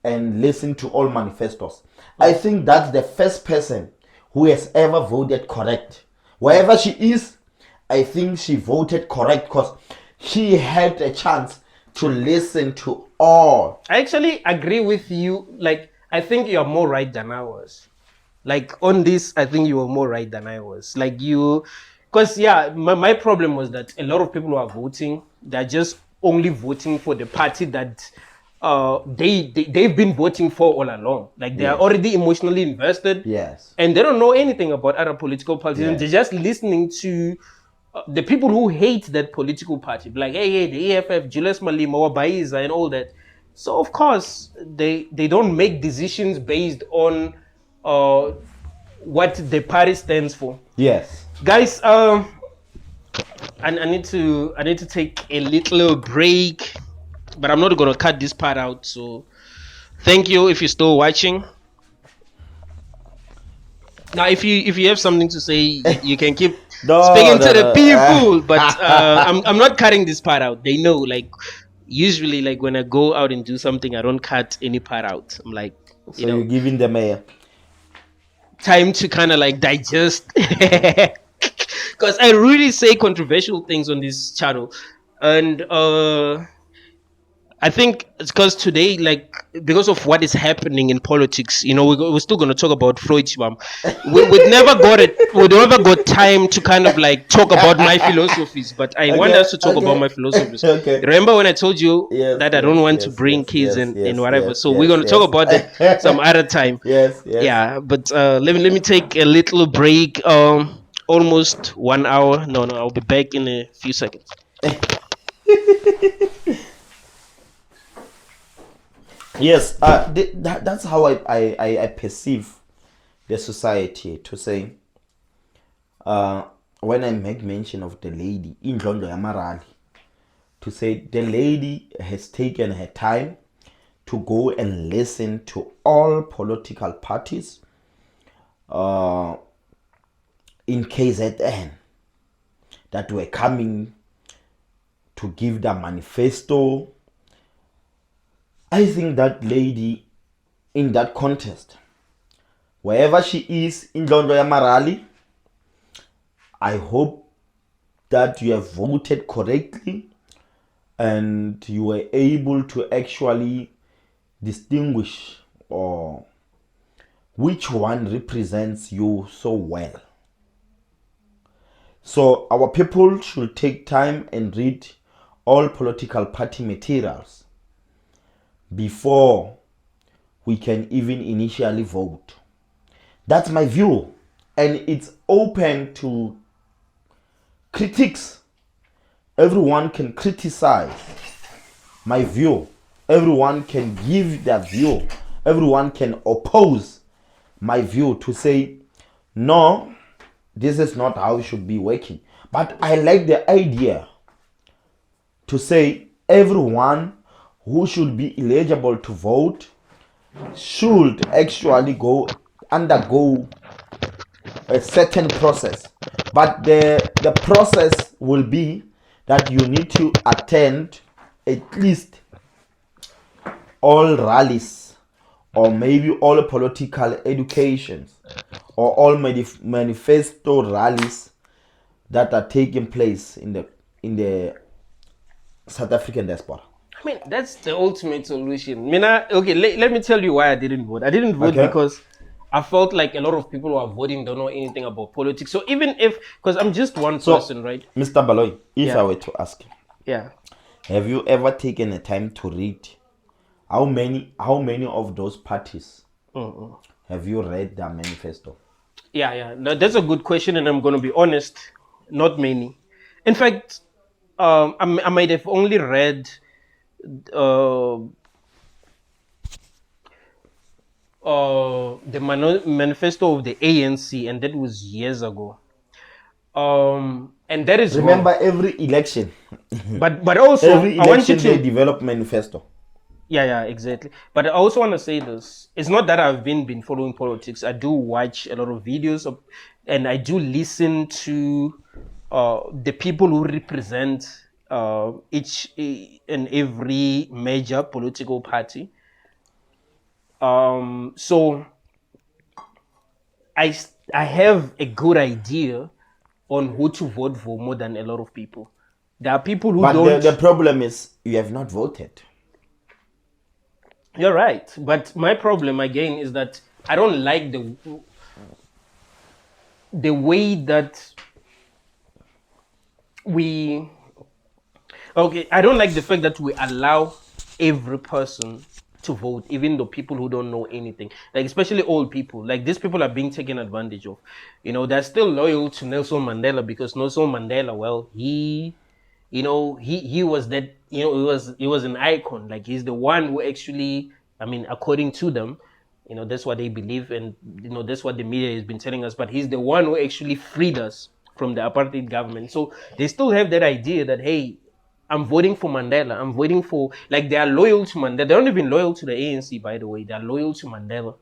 Speaker 2: and listened to all manifestos. I think that's the first person who has ever voted correct. Wherever she is, I think she voted correct because she had a chance to listen to all.
Speaker 1: I actually agree with you. Like, I think you're more right than I was. Like, on this, I think you were more right than I was. Like, because, yeah, my problem was that a lot of people who are voting, they're just only voting for the party that they've been voting for all along. Like, they are already emotionally invested.
Speaker 2: Yes.
Speaker 1: And they don't know anything about other political parties.
Speaker 2: Yes.
Speaker 1: And they're just listening to the people who hate that political party. Like, hey, the EFF, Julius, Malema, Wabaiza, and all that. So, of course, they don't make decisions based on what the party stands for.
Speaker 2: Yes.
Speaker 1: Guys, I need to take a little break, but I'm not gonna cut this part out. So thank you if you're still watching. Now, if you have something to say, you can keep speaking to the people. But I'm not cutting this part out. They know, like, usually, like, when I go out and do something, I don't cut any part out. I'm like,
Speaker 2: so you're giving them a
Speaker 1: time to kind of like digest. Because I really say controversial things on this channel, and I think it's because today, like, because of what is happening in politics, you know, we're still going to talk about Floyd Shivambu. We never got time to kind of like talk about my philosophies, but I want us to talk about my philosophies. Remember when I told you that I don't want to bring kids and whatever, so we're going to talk about that some other time. Yeah, but let me take a little break. Almost 1 hour. No, I'll be back in a few seconds.
Speaker 2: Yes, that's how I perceive the society, to say, when I make mention of the lady, Indlondlo Yamarali, to say the lady has taken her time to go and listen to all political parties in KZN that were coming to give the manifesto. I think that lady in that contest, wherever she is in Londo Yamarali, I hope that you have voted correctly and you were able to actually distinguish or which one represents you so well. So our people should take time and read all political party materials before we can even initially vote. That's my view, and it's open to critics. Everyone can criticize my view. Everyone can give their view. Everyone can oppose my view to say, no, this is not how it should be working. But I like the idea to say everyone who should be eligible to vote should actually undergo a certain process. But the process will be that you need to attend at least all rallies, or maybe all political educations, or all manifesto rallies that are taking place in the South African diaspora.
Speaker 1: I mean, that's the ultimate solution. Okay, let me tell you why I didn't vote. I didn't vote because I felt like a lot of people who are voting don't know anything about politics. So even if, because I'm just one person, right?
Speaker 2: Mr. Baloy, if I were to ask you, have you ever taken the time to read how many of those parties have you read their manifesto?
Speaker 1: No, that's a good question, and I'm going to be honest, not many. In fact, I might have only read the manifesto of the ANC, and that was years ago. And that is
Speaker 2: remember
Speaker 1: wrong.
Speaker 2: Every election,
Speaker 1: but also
Speaker 2: every election they develop manifesto.
Speaker 1: Yeah, exactly. But I also want to say this: it's not that I've been following politics. I do watch a lot of videos and I do listen to the people who represent each and every major political party. So I have a good idea on who to vote for more than a lot of people. There are people who don't.
Speaker 2: But the problem is you have not voted.
Speaker 1: You're right, but my problem again is that I don't like the way that I don't like the fact that we allow every person to vote, even though people who don't know anything, like especially old people, like these people are being taken advantage of. They're still loyal to Nelson Mandela because Nelson Mandela, well, he was that, he was an icon. Like he's the one who actually, I mean, according to them, that's what they believe, and that's what the media has been telling us, but he's the one who actually freed us from the apartheid government. So they still have that idea that, hey, I'm voting for Mandela. I'm voting for, like, they are loyal to Mandela. They're not even loyal to the ANC, by the way. They're loyal to Mandela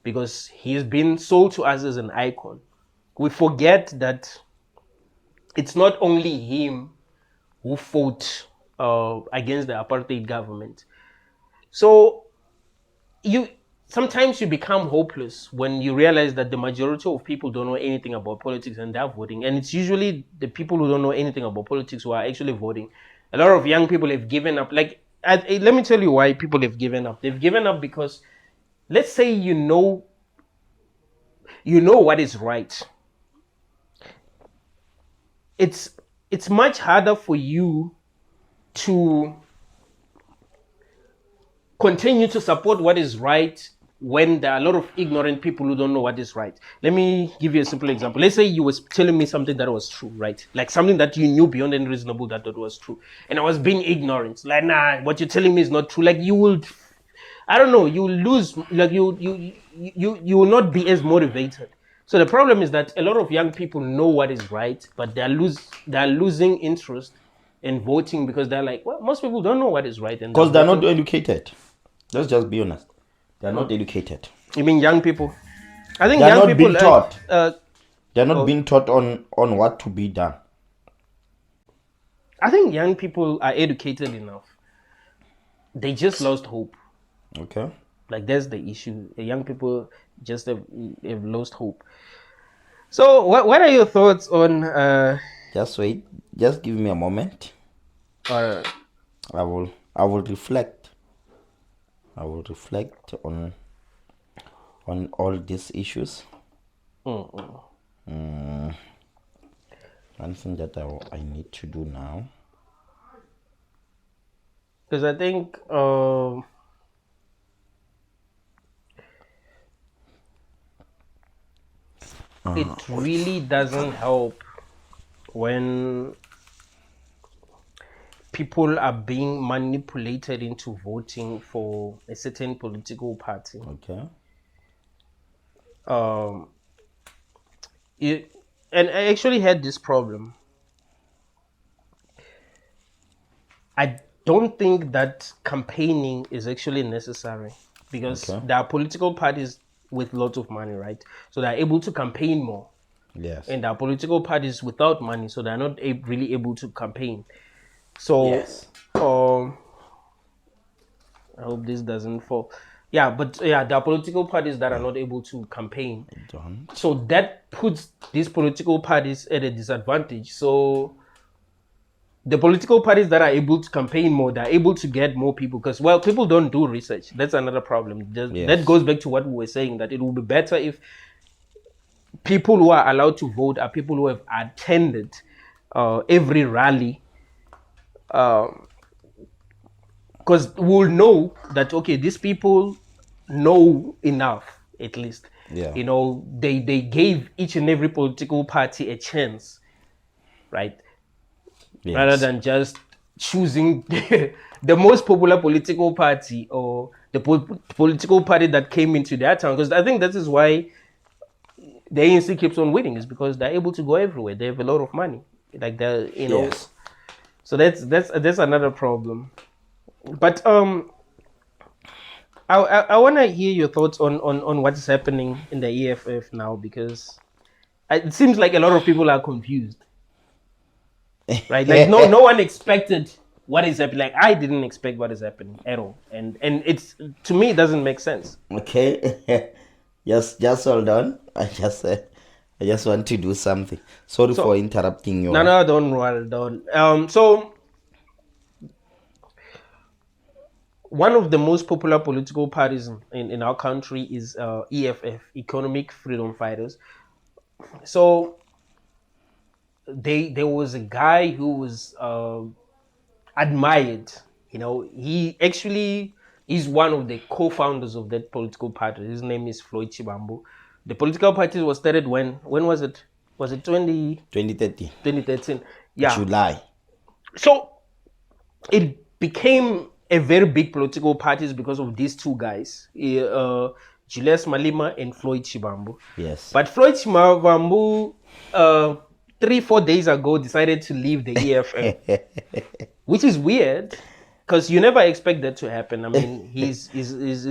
Speaker 1: because he's been sold to us as an icon. We forget that it's not only him who fought against the apartheid government. So sometimes you become hopeless when you realize that the majority of people don't know anything about politics and they're voting. And it's usually the people who don't know anything about politics who are actually voting. A lot of young people have given up. Like, let me tell you why people have given up. They've given up because, let's say you know what is right. It's much harder for you to continue to support what is right when there are a lot of ignorant people who don't know what is right. Let me give you a simple example. Let's say you was telling me something that was true, right? Like something that you knew beyond any reasonable doubt that was true. And I was being ignorant. Like, nah, what you're telling me is not true. Like you will, I don't know, you will lose, like you will not be as motivated. So the problem is that a lot of young people know what is right, but they're losing interest in voting because they're like, well, most people don't know what is right.
Speaker 2: Because they're not educated. Let's just be honest. They are not educated.
Speaker 1: You mean young people? I think
Speaker 2: They are
Speaker 1: young
Speaker 2: not
Speaker 1: people.
Speaker 2: being taught. They are not
Speaker 1: oh.
Speaker 2: being taught on what to be done.
Speaker 1: I think young people are educated enough. They just lost hope.
Speaker 2: Okay.
Speaker 1: Like that's the issue. Young people just have lost hope. So what are your thoughts on?
Speaker 2: Just wait. Just give me a moment.
Speaker 1: Or
Speaker 2: I will reflect. I will reflect on all these issues. One thing that I need to do now.
Speaker 1: because I think it really doesn't help when people are being manipulated into voting for a certain political party.
Speaker 2: Okay.
Speaker 1: And I actually had this problem. I don't think that campaigning is actually necessary because there are political parties with lots of money, right? So they're able to campaign more.
Speaker 2: Yes.
Speaker 1: And there are political parties without money, so they're not really able to campaign. So
Speaker 2: Yes.
Speaker 1: I hope this doesn't fall. Yeah, but there are political parties that are not able to campaign. So that puts these political parties at a disadvantage. So the political parties that are able to campaign more, they're able to get more people because, well, people don't do research. That's another problem. That goes back to what we were saying, that it will be better if people who are allowed to vote are people who have attended every rally. Because we'll know that, okay, these people know enough, at least.
Speaker 2: Yeah.
Speaker 1: You know, they gave each and every political party a chance, right?
Speaker 2: Yes.
Speaker 1: Rather than just choosing the most popular political party or the political party that came into their town. Because I think that is why the ANC keeps on winning, is because they're able to go everywhere. They have a lot of money. Like they're, you know.
Speaker 2: Yes.
Speaker 1: So that's another problem. But I want to hear your thoughts on what's happening in the EFF now, because it seems like a lot of people are confused. Right, like no one expected what is happening. Like I didn't expect what is happening at all, and it's, to me, it doesn't make sense.
Speaker 2: Okay. just hold on. I just want to do something. Sorry for interrupting you.
Speaker 1: No, don't worry, don't. So one of the most popular political parties in our country is EFF, Economic Freedom Fighters. So there was a guy who was admired. You know, he actually is one of the co-founders of that political party. His name is Floyd Shivambu. The political party was started when was it? Was it
Speaker 2: 2013?
Speaker 1: 2013? Yeah.
Speaker 2: July.
Speaker 1: So it became a very big political party because of these two guys, Julius Malema and Floyd Shivambu.
Speaker 2: Yes.
Speaker 1: But Floyd Shivambu 3-4 days ago decided to leave the EFF, which is weird because you never expect that to happen. I mean, he's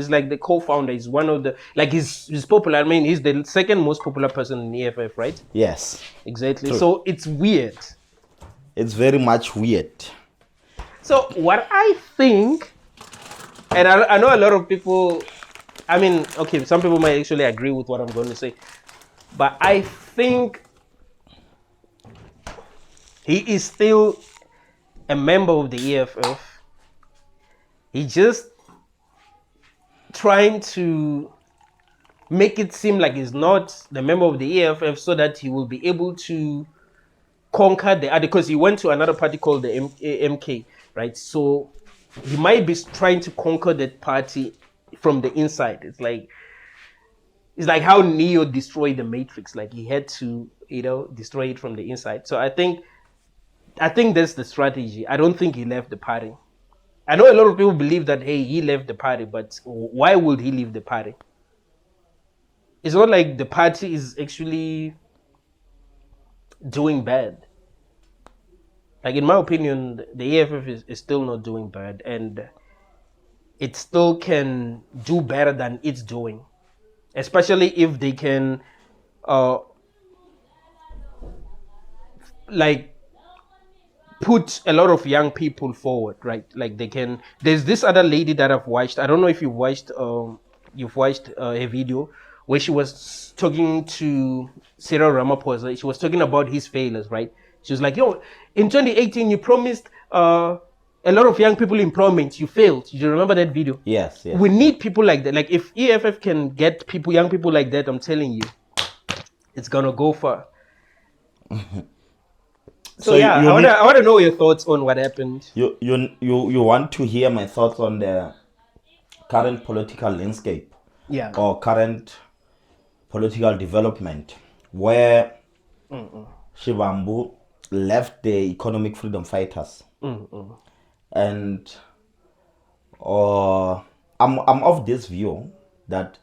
Speaker 1: like the co-founder. He's one of the, like, he's popular. I mean, he's the second most popular person in the EFF, right?
Speaker 2: Yes.
Speaker 1: Exactly.
Speaker 2: True.
Speaker 1: So it's weird.
Speaker 2: It's very much weird.
Speaker 1: So what I think, and I know a lot of people, I mean, okay, some people might actually agree with what I'm going to say, but I think he is still a member of the EFF. He's just trying to make it seem like he's not the member of the EFF so that he will be able to conquer the other, because he went to another party called the MK, right? So he might be trying to conquer that party from the inside. It's like how Neo destroyed the Matrix. Like he had to, destroy it from the inside. So I think that's the strategy. I don't think he left the party. I know a lot of people believe that, hey, he left the party, but why would he leave the party? It's not like the party is actually doing bad. Like, in my opinion, the EFF is still not doing bad. And it still can do better than it's doing, especially if they can uh like put a lot of young people forward, right? Like they can. There's this other lady that I've watched. I don't know if you've watched a video where she was talking to Cyril Ramaphosa. She was talking about his failures, right? She was like, "Yo, in 2018, you promised a lot of young people employment. You failed. Do you remember that video?"
Speaker 2: Yes,
Speaker 1: We
Speaker 2: yes.
Speaker 1: need people like that. Like if EFF can get people, young people like that, I'm telling you, it's gonna go far. So
Speaker 2: So
Speaker 1: yeah,
Speaker 2: you need
Speaker 1: I wanna know your thoughts on what happened.
Speaker 2: you want to hear my thoughts on the current political landscape
Speaker 1: Yeah.
Speaker 2: or current political development where
Speaker 1: Mm-mm.
Speaker 2: Shivambu left the economic freedom fighters,
Speaker 1: Mm-mm.
Speaker 2: and I'm of this view that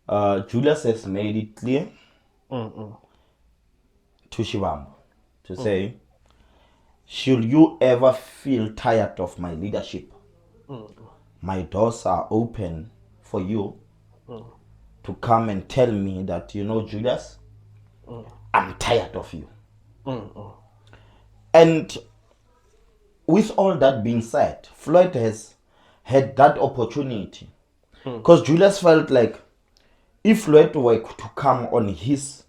Speaker 2: Julius has made it clear
Speaker 1: Mm-mm.
Speaker 2: to Shivambu to say, should you ever feel tired of my leadership,
Speaker 1: Mm-mm.
Speaker 2: my doors are open for you
Speaker 1: Mm-mm.
Speaker 2: to come and tell me that, Julius, I'm tired of you.
Speaker 1: Mm-mm.
Speaker 2: And with all that being said, Floyd has had that opportunity because Julius felt like if Floyd were to come on his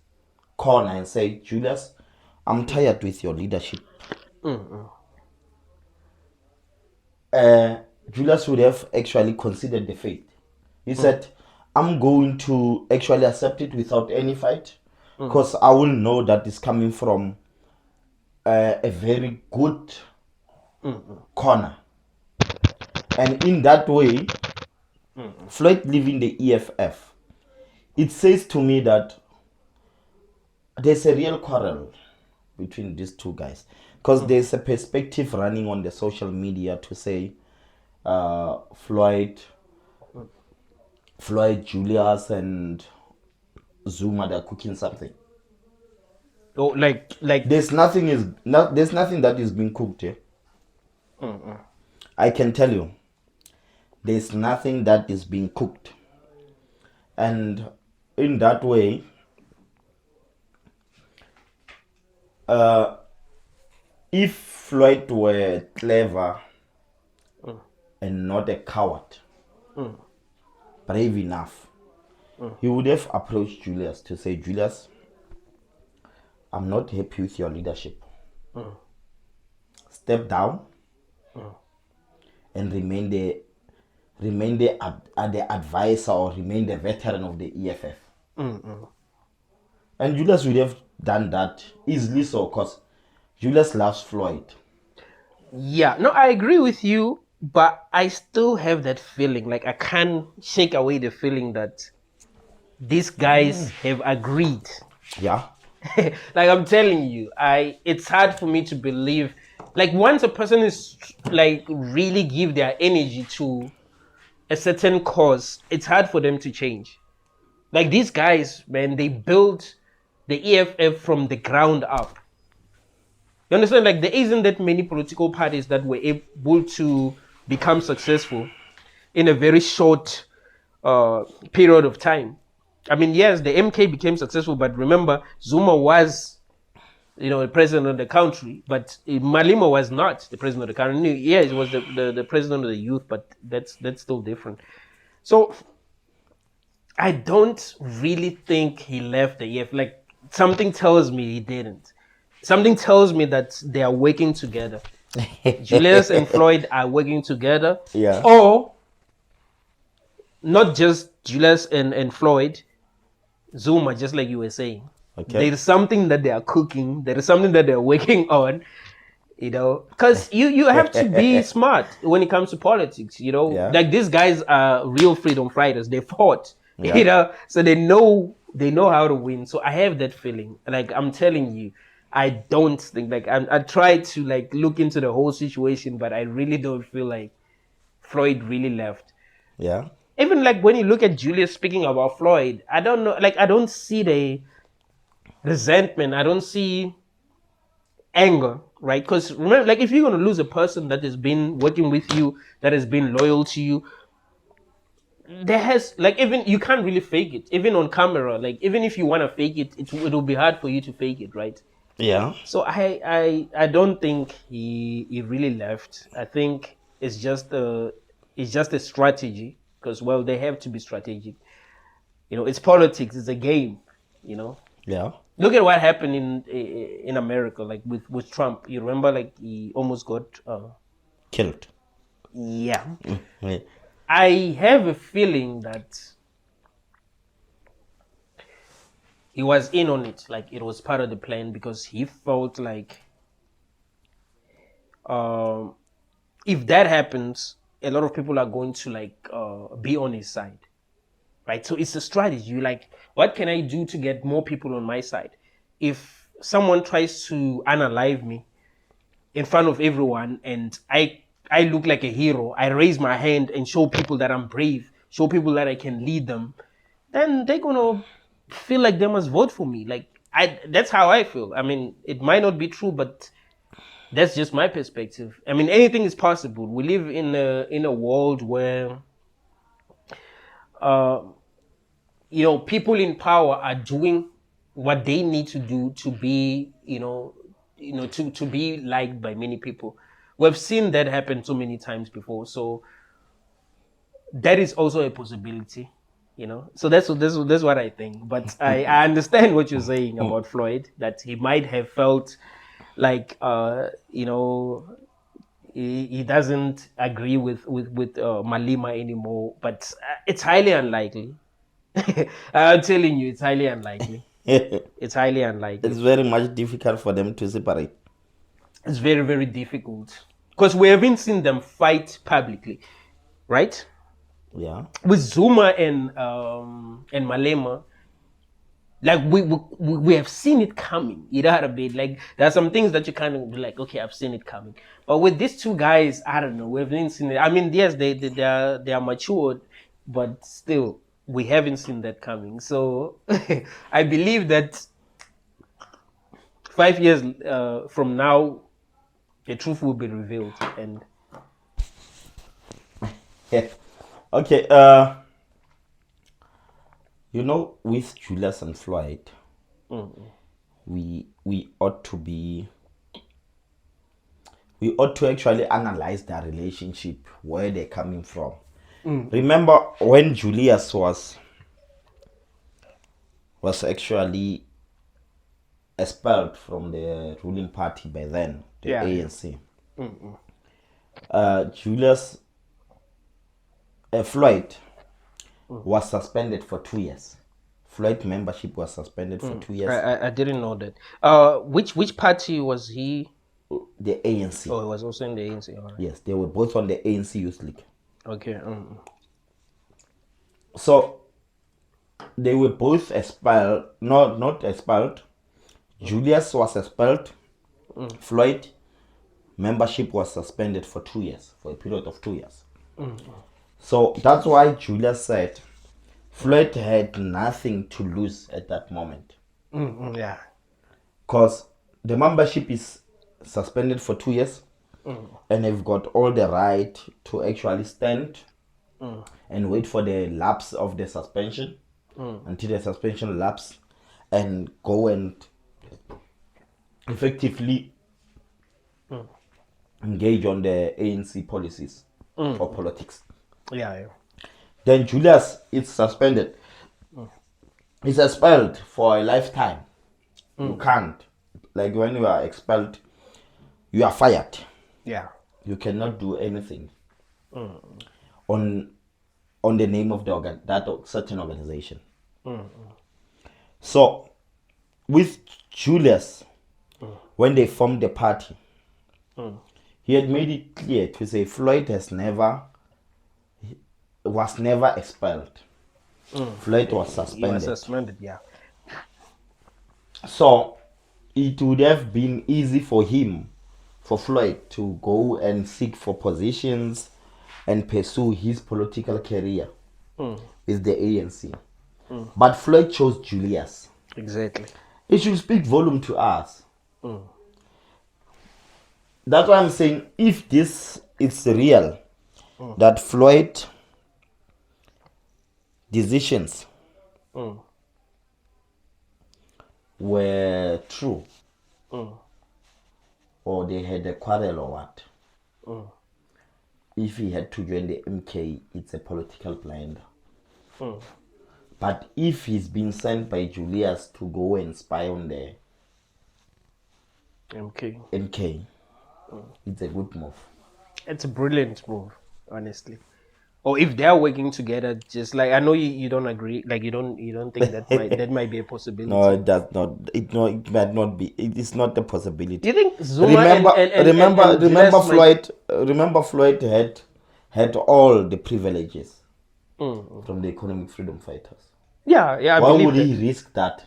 Speaker 2: corner and say, Julius, I'm tired with your leadership,
Speaker 1: Mm-mm.
Speaker 2: Julius would have actually considered the fate. He said, I'm going to actually accept it without any fight because I will know that it's coming from a very good corner. And in that way, Floyd leaving the EFF, it says to me that there's a real quarrel between these two guys because there's a perspective running on the social media to say Floyd, Julius, and Zuma, they're cooking something.
Speaker 1: Oh, like.
Speaker 2: There's nothing that is being cooked here.
Speaker 1: Mm-mm.
Speaker 2: I can tell you, there's nothing that is being cooked, and in that way, if Floyd were clever and not a coward, brave enough, he would have approached Julius to say, Julius, I'm not happy with your leadership. Step down and remain the advisor or remain the veteran of the EFF. And Julius would have done that easily so because Julius loves Floyd.
Speaker 1: Yeah, no, I agree with you, but I still have that feeling. Like I can't shake away the feeling that these guys have agreed.
Speaker 2: Yeah.
Speaker 1: Like I'm telling you, it's hard for me to believe. Like once a person is like really give their energy to a certain cause, it's hard for them to change. Like these guys, man, they built the EFF from the ground up. You understand? Like there isn't that many political parties that were able to become successful in a very short period of time. I mean, yes, the MK became successful, but remember, Zuma was, the president of the country, but Malema was not the president of the country. Yeah, he was the president of the youth, but that's still different. So I don't really think he left the EF. Like something tells me he didn't. Something tells me that they are working together. Julius and Floyd are working together.
Speaker 2: Yeah.
Speaker 1: Or not just Julius and Floyd, Zuma, just like you were saying.
Speaker 2: Okay.
Speaker 1: There is something that they are cooking. There is something that they're working on. Because you have to be smart when it comes to politics.
Speaker 2: Yeah.
Speaker 1: Like these guys are real freedom fighters. They fought.
Speaker 2: Yeah.
Speaker 1: So they know how to win. So I have that feeling. Like I'm telling you, I don't think like I tried to like look into the whole situation, but I really don't feel like Floyd really left.
Speaker 2: Yeah.
Speaker 1: Even like when you look at Julius speaking about Floyd, I don't know, like I don't see the resentment, I don't see anger. right? Because remember, like if you're going to lose a person that has been working with you, that has been loyal to you, there has like even you can't really fake it, even on camera. Like even if you want to fake it, it'll be hard for you to fake it, right?
Speaker 2: Yeah.
Speaker 1: So I don't think he really left. I think it's just a strategy because well they have to be strategic. It's politics. It's a game. You know.
Speaker 2: Yeah.
Speaker 1: Look at what happened in America, like with Trump. You remember, like he almost got
Speaker 2: Killed.
Speaker 1: yeah.
Speaker 2: Yeah.
Speaker 1: I have a feeling that he was in on it, like it was part of the plan because he felt like um, if that happens, a lot of people are going to like be on his side, right? So it's a strategy. You like, what can I do to get more people on my side? If someone tries to unalive me in front of everyone and I look like a hero, I raise my hand and show people that I'm brave, show people that I can lead them, then they're gonna feel like they must vote for me. Like that's how I feel. I mean, it might not be true, but that's just my perspective. I mean, anything is possible. We live in a world where uh, people in power are doing what they need to do to be, to be liked by many people. We've seen that happen so many times before. So that is also a possibility. So that's what I think. But I understand what you're saying about Floyd, that he might have felt like he doesn't agree with Malema anymore, but it's highly unlikely. I'm telling you, it's highly unlikely. It's highly unlikely.
Speaker 2: It's very much difficult for them to separate.
Speaker 1: It's very, very difficult because we haven't seen them fight publicly, right?
Speaker 2: Yeah.
Speaker 1: With Zuma and Malema, like we have seen it coming. You know what I mean? Like there are some things that you kind of be like, okay, I've seen it coming. But with these two guys, I don't know. We haven't seen it. I mean, yes, they are matured, but still, we haven't seen that coming. So I believe that 5 years from now, the truth will be revealed. And
Speaker 2: Yeah. Okay. With Julius and Floyd, we ought to actually analyze their relationship, where they're coming from. Remember when Julius was actually expelled from the ruling party by then, the ANC. Julius Floyd was suspended for 2 years. Floyd membership was suspended for 2 years.
Speaker 1: I didn't know that. Which party was he?
Speaker 2: The ANC.
Speaker 1: Oh, it was also in the ANC. All right.
Speaker 2: Yes, they were both on the ANC Youth League.
Speaker 1: Okay.
Speaker 2: So they were both expelled. Not expelled. Julius was expelled. Floyd membership was suspended for 2 years, for a period of 2 years. So that's why Julius said Floyd had nothing to lose at that moment.
Speaker 1: Yeah.
Speaker 2: Because the membership is suspended for 2 years, and they've got all the right to actually stand and wait for the lapse of the suspension until the suspension lapse, and go and effectively engage on the ANC policies or politics.
Speaker 1: Yeah.
Speaker 2: Then Julius is suspended. He's expelled for a lifetime. You can't. Like when you are expelled, you are fired.
Speaker 1: Yeah.
Speaker 2: You cannot do anything on the name of that certain organization. So with Julius, when they formed the party, he had made it clear to say Floyd was never expelled. Floyd was suspended.
Speaker 1: He was suspended, yeah.
Speaker 2: So it would have been easy for Floyd, to go and seek for positions and pursue his political career with the ANC. But Floyd chose Julius.
Speaker 1: Exactly.
Speaker 2: It should speak volume to us. That's why I'm saying, if this is real, that Floyd decisions were true, or they had a quarrel or what, if he had to join the MK, it's a political blinder. But if he's been sent by Julius to go and spy on the MK, it's a good move.
Speaker 1: It's a brilliant move, honestly. Or if they are working together, just like I know you don't agree, like you don't think that might be a possibility.
Speaker 2: No, it does not. It might not be. It is not a possibility.
Speaker 1: Do you think Zuma and
Speaker 2: remember
Speaker 1: Julius
Speaker 2: Floyd? Remember Floyd had all the privileges from the economic freedom fighters.
Speaker 1: Yeah. I
Speaker 2: Why
Speaker 1: believe
Speaker 2: would
Speaker 1: that.
Speaker 2: he risk that?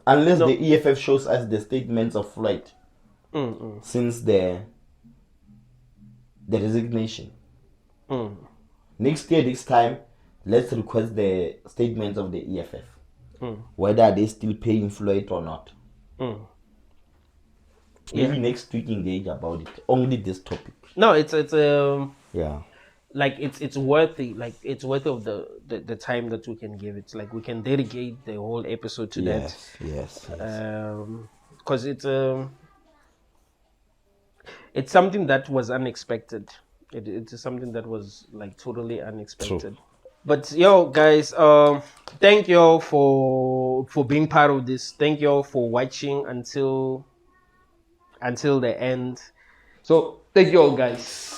Speaker 2: Unless the EFF shows us the statements of Floyd since the resignation. Next year, this time, let's request the statements of the EFF. Whether they still paying Floyd or not. Maybe next week engage about it. Only this topic.
Speaker 1: No, it's
Speaker 2: yeah.
Speaker 1: Like it's worthy. Like it's worthy of the time that we can give it. Like we can dedicate the whole episode to that.
Speaker 2: Yes.
Speaker 1: Because it's something that was unexpected. It's something that was like totally unexpected. True. But yo guys, thank you all for being part of this. Thank you all for watching until the end. So thank you all guys.